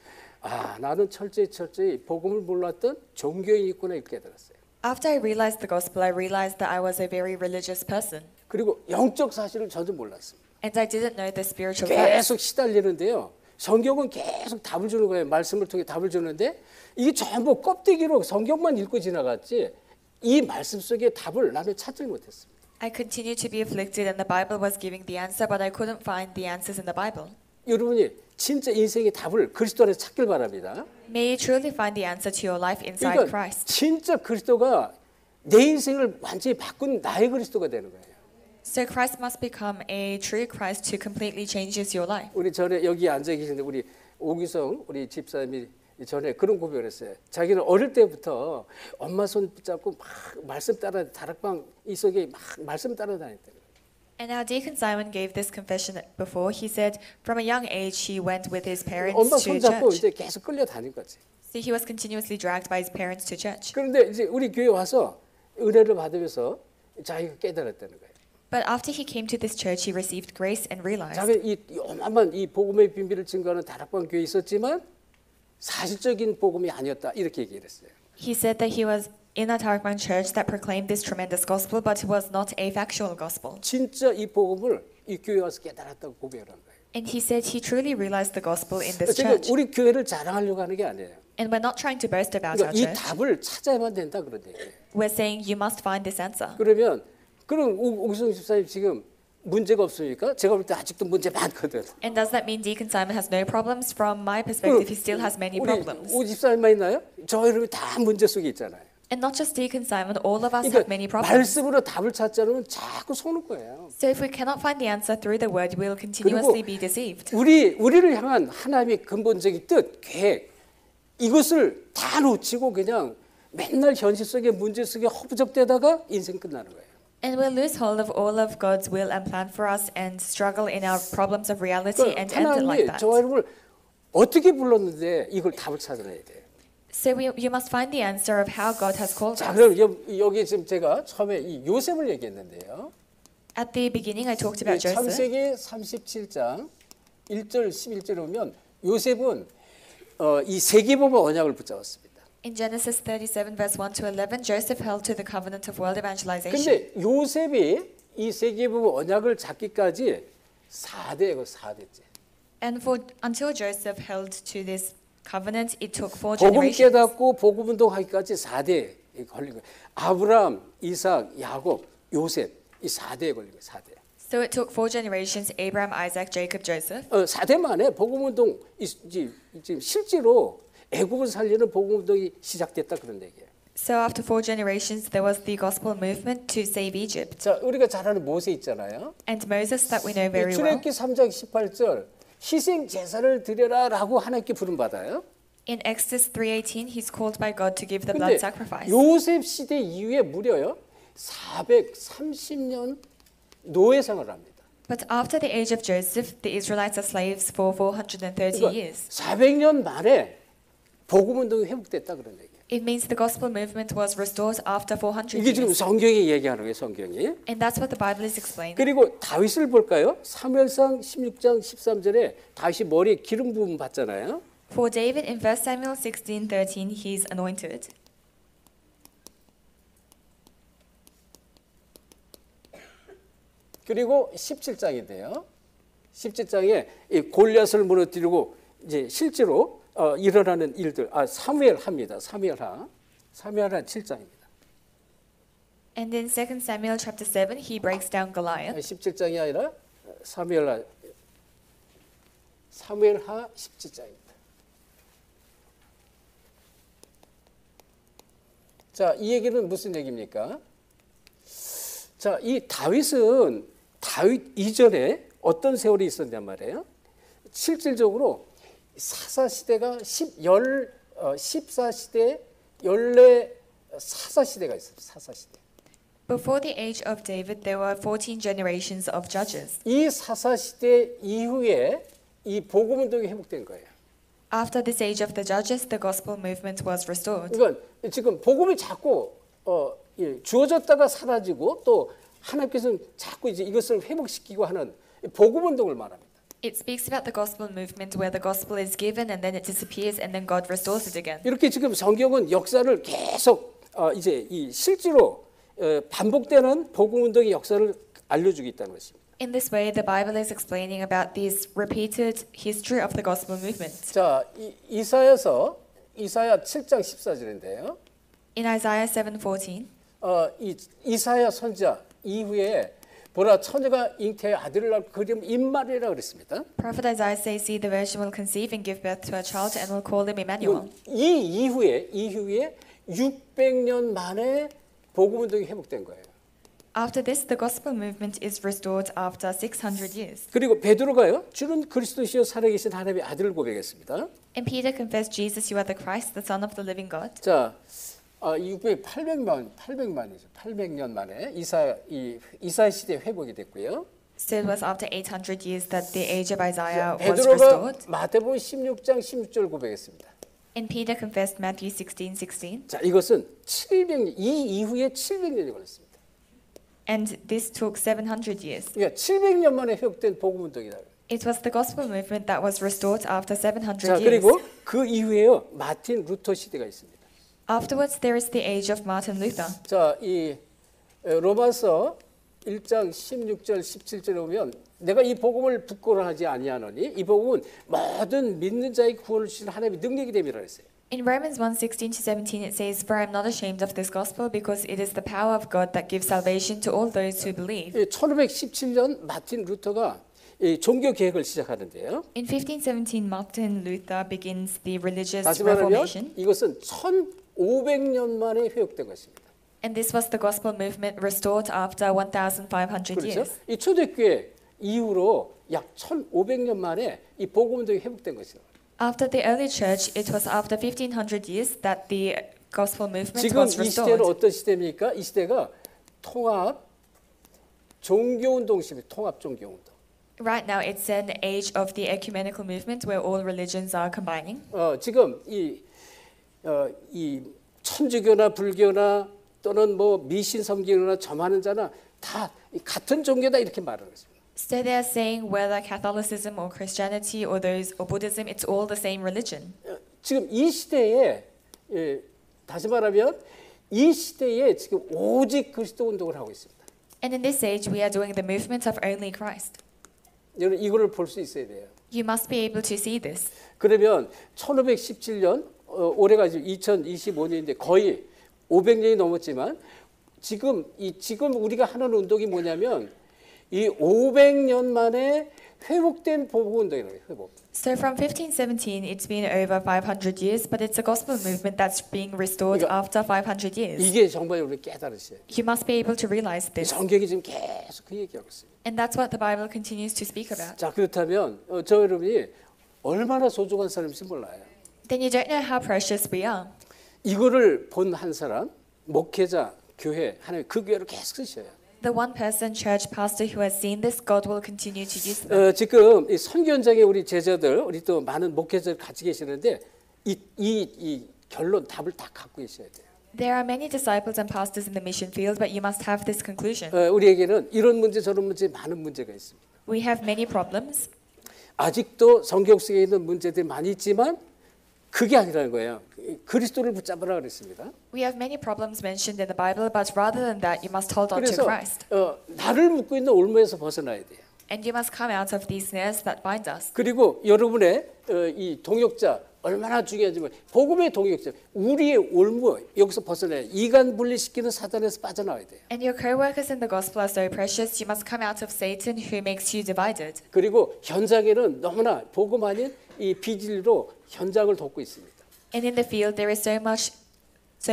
Speaker 1: 나는 철저히 복음을 몰랐던 종교인이 있구나 이렇게 깨달았어요.
Speaker 2: After I realized the gospel, I realized that I was a very religious person.
Speaker 1: 그리고 영적 사실을 전혀 몰랐습니다.
Speaker 2: And I didn't know the spiritual facts.
Speaker 1: 계속 시달리는데요. 성경은 계속 답을 주는 거예요. 말씀을 통해 답을 주는데 이게 전부 껍데기로 성경만 읽고 지나갔지 이 말씀 속에 답을 나는 찾지 못했습니다.
Speaker 2: I continued to be afflicted and the Bible was giving the answer, but I couldn't find the answers in the Bible.
Speaker 1: 여러분이 진짜 인생의 답을 그리스도 안에서 찾길 바랍니다.
Speaker 2: May you truly find the answer to your life inside
Speaker 1: 그러니까
Speaker 2: Christ.
Speaker 1: 진짜 그리스도가 내 인생을 완전히 바꾼 나의 그리스도가 되는 거예요.
Speaker 2: So Christ must become a true Christ who completely changes your life.
Speaker 1: 우리 전에 여기 앉아 계시는데 우리 오기성 우리 집사님이 전에 그런 고백을 했어요. 자기는 어릴 때부터 엄마 손 붙잡고 막 말씀 따라 다락방 이 속에 막 말씀 따라다녔대요.
Speaker 2: And our deacon Simon gave this confession before. He said from a young age he went with his parents
Speaker 1: 엄마
Speaker 2: to
Speaker 1: 손 잡고
Speaker 2: church.
Speaker 1: 이제 계속 끌려다닌 거지.
Speaker 2: So he was continuously dragged by his parents to church.
Speaker 1: 그런데 이제 우리 교회 와서 은혜를 받으면서 자기가 깨달았다는 거예요.
Speaker 2: But after he came to this church, he received grace and realized.
Speaker 1: 자기 이 어마어마한 이 복음의 비밀을 증거하는 다락방 교회에 있었지만 사실적인 복음이 아니었다 이렇게 얘기를 했어요.
Speaker 2: He said that he was in a Tarakman church that proclaimed this tremendous gospel, but it was not a factual gospel.
Speaker 1: 진짜 이 복음을 이 교회에 와서 깨달았다고 고백을 한 거예요.
Speaker 2: And he said he truly realized the gospel in this
Speaker 1: 지금
Speaker 2: church.
Speaker 1: 우리 교회를 자랑하려고 하는 게 아니에요.
Speaker 2: And we're not trying to boast about our
Speaker 1: 그러니까 이
Speaker 2: church.
Speaker 1: 답을 찾아야만 된다 그런 얘기예요.
Speaker 2: We're saying you must find this answer.
Speaker 1: 그럼 오기성 집사님 지금 문제가 없습니까? 제가 볼 때 아직도 문제 많거든.
Speaker 2: And does that mean Deacon Simon has no problems? From my perspective, he still has many problems.
Speaker 1: 오 집사님만 있나요? 저 여러분 다 문제 속에 있잖아요.
Speaker 2: And not just Deacon Simon, all of us have many
Speaker 1: 그러니까
Speaker 2: problems.
Speaker 1: 말씀으로 답을 찾지 않으면 자꾸 속는 거예요.
Speaker 2: So if we cannot find the answer through the word, we will continuously be deceived.
Speaker 1: 우리를 향한 하나님의 근본적인 뜻, 계획 이것을 다 놓치고 그냥 맨날 현실 속에 문제 속에 허부적대다가 인생 끝나는 거예요.
Speaker 2: And we'll lose hold of all of God's will and plan for us and struggle in our problems of reality and end it like
Speaker 1: 하나님이
Speaker 2: that.
Speaker 1: 저와 여러분을 어떻게 불렀는데 이걸 답을 찾아내야 돼요.
Speaker 2: So you must find the answer of how God has called
Speaker 1: 자,
Speaker 2: us.
Speaker 1: 그럼 여기 지금 제가 처음에 이 요셉을 얘기했는데요.
Speaker 2: At the beginning, I talked about Joseph.
Speaker 1: 창세기 37장 1절 11절에 보면 요셉은 이 세계보복 언약을 붙잡았습니다.
Speaker 2: In Genesis 37, verse 1 to 11, Joseph held to the covenant of world evangelization.
Speaker 1: 근데 요셉이 이 세계보복 언약을 잡기까지 4대예요, 4대째.
Speaker 2: And until Joseph held to this covenant, it took 4
Speaker 1: 복음
Speaker 2: generations.
Speaker 1: 깨닫고 복음 운동하기까지 4대 걸린 거예요. 아브라함, 이삭, 야곱, 요셉 이 4대에 걸린 거예요. 4대.
Speaker 2: So it took 4 generations: Abraham, Isaac, Jacob, Joseph.
Speaker 1: 4대 만에 복음 운동 지금 실제로 애국을 살리는 복음 운동이 시작됐다 그런 얘기예요.
Speaker 2: So after 4 generations, there was the gospel movement to save Egypt.
Speaker 1: 자, 우리가 잘 아는 모세 있잖아요.
Speaker 2: And Moses, that we know very well.
Speaker 1: 출애굽기 3장 18절 희생 제사를 드려라라고 하나님께 부름 받아요.
Speaker 2: In Exodus 3:18, he's called by God to give the blood
Speaker 1: 근데
Speaker 2: sacrifice.
Speaker 1: 요셉 시대 이후에 무려요 430년 노예 생활을 합니다.
Speaker 2: But after the age of Joseph, the Israelites are slaves for 430 years.
Speaker 1: 400년 만에 복음 운동이 회복됐다 그런 얘기예요.
Speaker 2: It means the gospel movement was restored after 400
Speaker 1: 이게 지금
Speaker 2: years.
Speaker 1: 성경이 얘기하는 거예요, 성경이.
Speaker 2: And that's what the Bible is explaining.
Speaker 1: 그리고 다윗을 볼까요? 사무엘상 16장 13절에 다윗이 머리에 기름 부음 받잖아요.
Speaker 2: For David in 1 Samuel 16:13, he's anointed.
Speaker 1: 그리고 17장인데요. 17장에 이 골리앗을 무너뜨리고 이제 실제로 일어나는 일들, 사무엘하입니다. 사무엘하 7장입니다.
Speaker 2: And in 2 Samuel chapter 7, he breaks down Goliath.
Speaker 1: 17장이 아니라 사무엘하 17장입니다. 자, 이 얘기는 무슨 얘기입니까? 자, 이 다윗은 다윗 이전에 어떤 세월이 있었냔 말이에요. 실질적으로 사사시대가 14시대 연례 사사시대가 있어요. 사사시대.
Speaker 2: Before the age of David, there were 14 generations of judges.
Speaker 1: 이 사사시대 이후에 이 복음운동이 회복된 거예요.
Speaker 2: After this age of the judges, the gospel movement was restored.
Speaker 1: 그러니까 지금 복음이 자꾸 주어졌다가 사라지고 또 하나님께서는 자꾸 이제 이것을 회복시키고 하는 복음운동을 말합니다.
Speaker 2: It speaks about the gospel movement where the gospel is given and then it disappears and then God restores it again.
Speaker 1: 이렇게 지금 성경은 역사를 계속 이제 이 실제로 반복되는 복음운동의 역사를 알려주고 있다는 것입니다.
Speaker 2: In this way, the Bible is explaining about this repeated history of the gospel movement.
Speaker 1: 자, 이사야 7장 14절인데요.
Speaker 2: In Isaiah 7:14,
Speaker 1: 이사야 선지자 이후에 보라 처녀가 잉태해 아들을 낳고 그리면 임마누엘이라 그랬습니다.
Speaker 2: Prophet Isaiah says, "See, the virgin will conceive and give birth to a child, and will call him Emmanuel."
Speaker 1: 이 이후에 600년 만에 복음 운동이 회복된 거예요.
Speaker 2: After this, the gospel movement is restored after 600 years.
Speaker 1: 그리고 베드로가요, 주는 그리스도시요 살아계신 하나님의 아들을 고백했습니다.
Speaker 2: And Peter confessed, "Jesus, you are the Christ, the Son of the living God."
Speaker 1: 자, 800년이죠. 800년 만에 이사야 시대 회복이 됐고요.
Speaker 2: So it was after 800 years that the age of Isaiah was
Speaker 1: 베드로가
Speaker 2: restored.
Speaker 1: 마태복음 16장 16절 고백했습니다.
Speaker 2: And Peter confessed Matthew 16:16.
Speaker 1: 자, 이것은 700년 이 이후에 700년이 걸렸습니다.
Speaker 2: And this took 700 years.
Speaker 1: 그러니까 700년 만에 회복된 복음 운동이다.
Speaker 2: It was the gospel movement that was restored after 700
Speaker 1: 자,
Speaker 2: years.
Speaker 1: 그리고 그 이후에요. 마틴 루터 시대가 있습니다.
Speaker 2: Afterwards, there is the age of Martin Luther.
Speaker 1: 자, 이 로마서 1장 16절 17절에 보면 내가 이 복음을 부끄러워하지 아니하노니 이 복음은 모든 믿는 자의 구원을 주시는 하나님의 능력이 됨이라 했어요.
Speaker 2: In Romans 1:16-17, it says, "For I am not ashamed of this gospel, because it is the power of God that gives salvation to all those who believe."
Speaker 1: 1517년 마틴 루터가 종교 개혁을 시작하는데요.
Speaker 2: In 1517, Martin Luther begins the religious
Speaker 1: 다시 말하면
Speaker 2: reformation.
Speaker 1: 이것은 1500년 만에 회복된 것입니다.
Speaker 2: And this was the gospel movement restored after 1,500
Speaker 1: 그렇죠?
Speaker 2: years.
Speaker 1: 이 초대교회 이후로 약 1500년 만에 이 복음 운동이 회복된 것이죠.
Speaker 2: After the early church, it was after 1500 years that the gospel movement
Speaker 1: 지금
Speaker 2: was
Speaker 1: 이 시대는
Speaker 2: restored.
Speaker 1: 어떤 시대입니까? 이 시대가 통합 종교운동 시대, 통합 종교운동.
Speaker 2: Right now, it's an age of the ecumenical movement where all religions are combining.
Speaker 1: 지금 이 천주교나 불교나 또는 뭐 미신 섬기거나 점하는 자나 다 같은 종교다 이렇게 말하는 것입니다.
Speaker 2: So they are saying whether Catholicism or Christianity or Buddhism, it's all the same religion.
Speaker 1: 지금 이 시대에 다시 말하면 이 시대에 지금 오직 그리스도 운동을 하고 있습니다.
Speaker 2: And in this age, we are doing the movement of only Christ.
Speaker 1: 여러분 이거를 볼 수 있어야 돼요.
Speaker 2: You must be able to see this.
Speaker 1: 그러면 1517년 올해가 지금 2025년인데 거의 500년이 넘었지만 지금 우리가 하는 운동이 뭐냐면 이 500년 만에 회복된 복음 운동이에요. 회복.
Speaker 2: So from 1517, it's been over 500 years, but it's a gospel movement that's being restored after 500 years.
Speaker 1: 이게 정말 우리 깨달으셔야 돼요.
Speaker 2: You must be able to realize this.
Speaker 1: 성경이 지금 계속 그 얘기하고 있어요.
Speaker 2: And that's what the Bible continues to speak about.
Speaker 1: 자, 그렇다면 저 여러분이 얼마나 소중한 사람인지 몰라요.
Speaker 2: Then you don't know how precious we are.
Speaker 1: 이거를 본 한 사람, 목회자, 교회, 하나님 그 교회를 계속 쓰셔요.
Speaker 2: The one person, church pastor who has seen this, God will continue to use them.
Speaker 1: 지금 이 선교 현장에 우리 제자들, 우리 또 많은 목회자들 같이 계시는데 이 결론 답을 다 갖고 계셔야 돼요.
Speaker 2: There are many disciples and pastors in the mission field, but you must have this conclusion.
Speaker 1: 우리에게는 이런 문제 저런 문제 많은 문제가 있습니다.
Speaker 2: We have many problems.
Speaker 1: 아직도 성경 속에 있는 문제들이 많이 있지만 그게 아니라는 거예요. 그리스도를 붙잡으라 그랬습니다.
Speaker 2: We have many problems mentioned in the Bible, but rather than that, you must hold on to
Speaker 1: 그래서
Speaker 2: Christ.
Speaker 1: 나를 묶고 있는 올무에서 벗어나야 돼요.
Speaker 2: And you must come out of these snares that bind us.
Speaker 1: 그리고 여러분의 이 동역자 얼마나 중요하지만 복음의 동역자, 우리의 올무 여기서 벗어나야 이간 분리시키는 사단에서 빠져나와야 돼요.
Speaker 2: And your co-workers in the gospel are so precious. You must come out of Satan who makes you divided.
Speaker 1: 그리고 현장에는 너무나 복음 아닌 이 비진리로 현장을 돕고 있습니다.
Speaker 2: And in the field there is so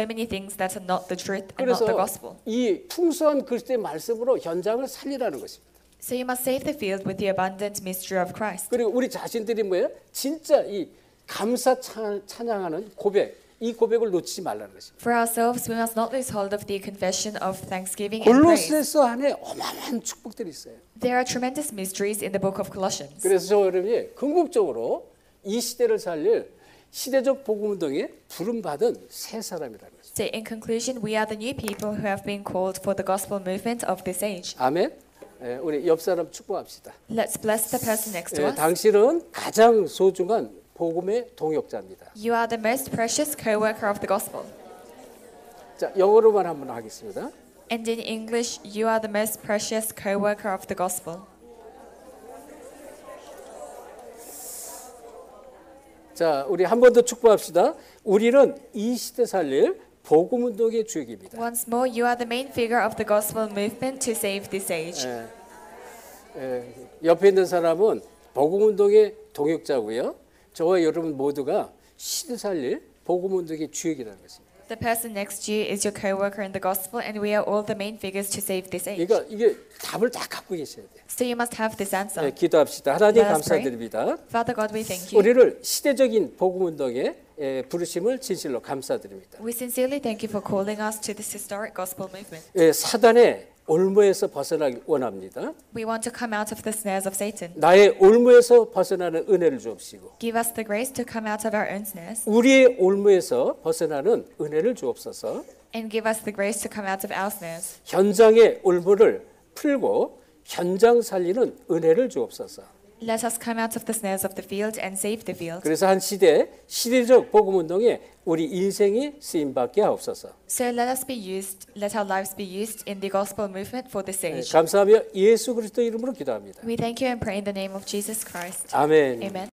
Speaker 2: many things that are not the truth and not the
Speaker 1: 그래서
Speaker 2: gospel.
Speaker 1: 이 풍성한 그리스도의 말씀으로 현장을 살리라는 것입니다.
Speaker 2: So you must save the field with the abundant mystery of Christ.
Speaker 1: 그리고 우리 자신들이 뭐예요? 진짜 이 감사 찬양하는 고백, 이 고백을 놓치지 말라는 것입니다.
Speaker 2: For ourselves, we must not lose hold of the confession of thanksgiving and praise.
Speaker 1: 골로새서 안에 어마어마한 축복들이 있어요.
Speaker 2: There are tremendous mysteries in the book of Colossians.
Speaker 1: 그래서 저 여러분이 궁극적으로 이 시대를 살릴 시대적 복음운동에 부름받은 새 사람이라는 것입니다.
Speaker 2: So in conclusion, we are the new people who have been called for the gospel movement of this age.
Speaker 1: 아멘. 우리 옆 사람 축복합시다.
Speaker 2: Let's bless the person next to us.
Speaker 1: 당신은 가장 소중한 복음의 동역자입니다.
Speaker 2: You are the most precious co-worker of the gospel.
Speaker 1: 자, 영어로만 한번 하겠습니다.
Speaker 2: And in English, you are the most precious co-worker of the gospel.
Speaker 1: 자, 우리 한 번 더 축복합시다. 우리는 이 시대 살릴 복음 운동의 주역입니다.
Speaker 2: Once more, you are the main figure of the gospel movement to save this age.
Speaker 1: 옆에 있는 사람은 복음 운동의 동역자고요. 저와 여러분 모두가 시대 살릴 복음 운동의 주역이라는 것입니다.
Speaker 2: The person next to you is your co-worker in the gospel, and we are all the main figures to save this age.
Speaker 1: 그러니까 이게 답을 다 갖고 계셔야 돼요.
Speaker 2: So you must have this answer.
Speaker 1: 기도합시다. 하나님
Speaker 2: Let us pray.
Speaker 1: 감사드립니다.
Speaker 2: Father God, we thank you.
Speaker 1: 우리를 시대적인 복음 운동에 부르심을 진실로 감사드립니다.
Speaker 2: We sincerely thank you for calling us to this historic gospel movement.
Speaker 1: 사단의 올무에서 벗어나기 원합니다.
Speaker 2: We want to come out of the snares of Satan.
Speaker 1: 나의 올무에서 벗어나는 은혜를 주옵시고
Speaker 2: Give us the grace to come out of our own snares,
Speaker 1: 우리의 올무에서 벗어나는 은혜를 주옵소서.
Speaker 2: and give us the grace to come out of our snares.
Speaker 1: 현장의 올무를 풀고 현장 살리는 은혜를 주옵소서.
Speaker 2: Let us come out of the snares of the field and save the field.
Speaker 1: 그래서 한 시대적 복음 운동에 우리 인생이 쓰임 받게 하옵소서.
Speaker 2: So let our lives be used in the gospel movement for this age.
Speaker 1: 감사하며 예수 그리스도 이름으로 기도합니다.
Speaker 2: We thank you and pray in the name of Jesus Christ.
Speaker 1: 아멘.
Speaker 2: Amen.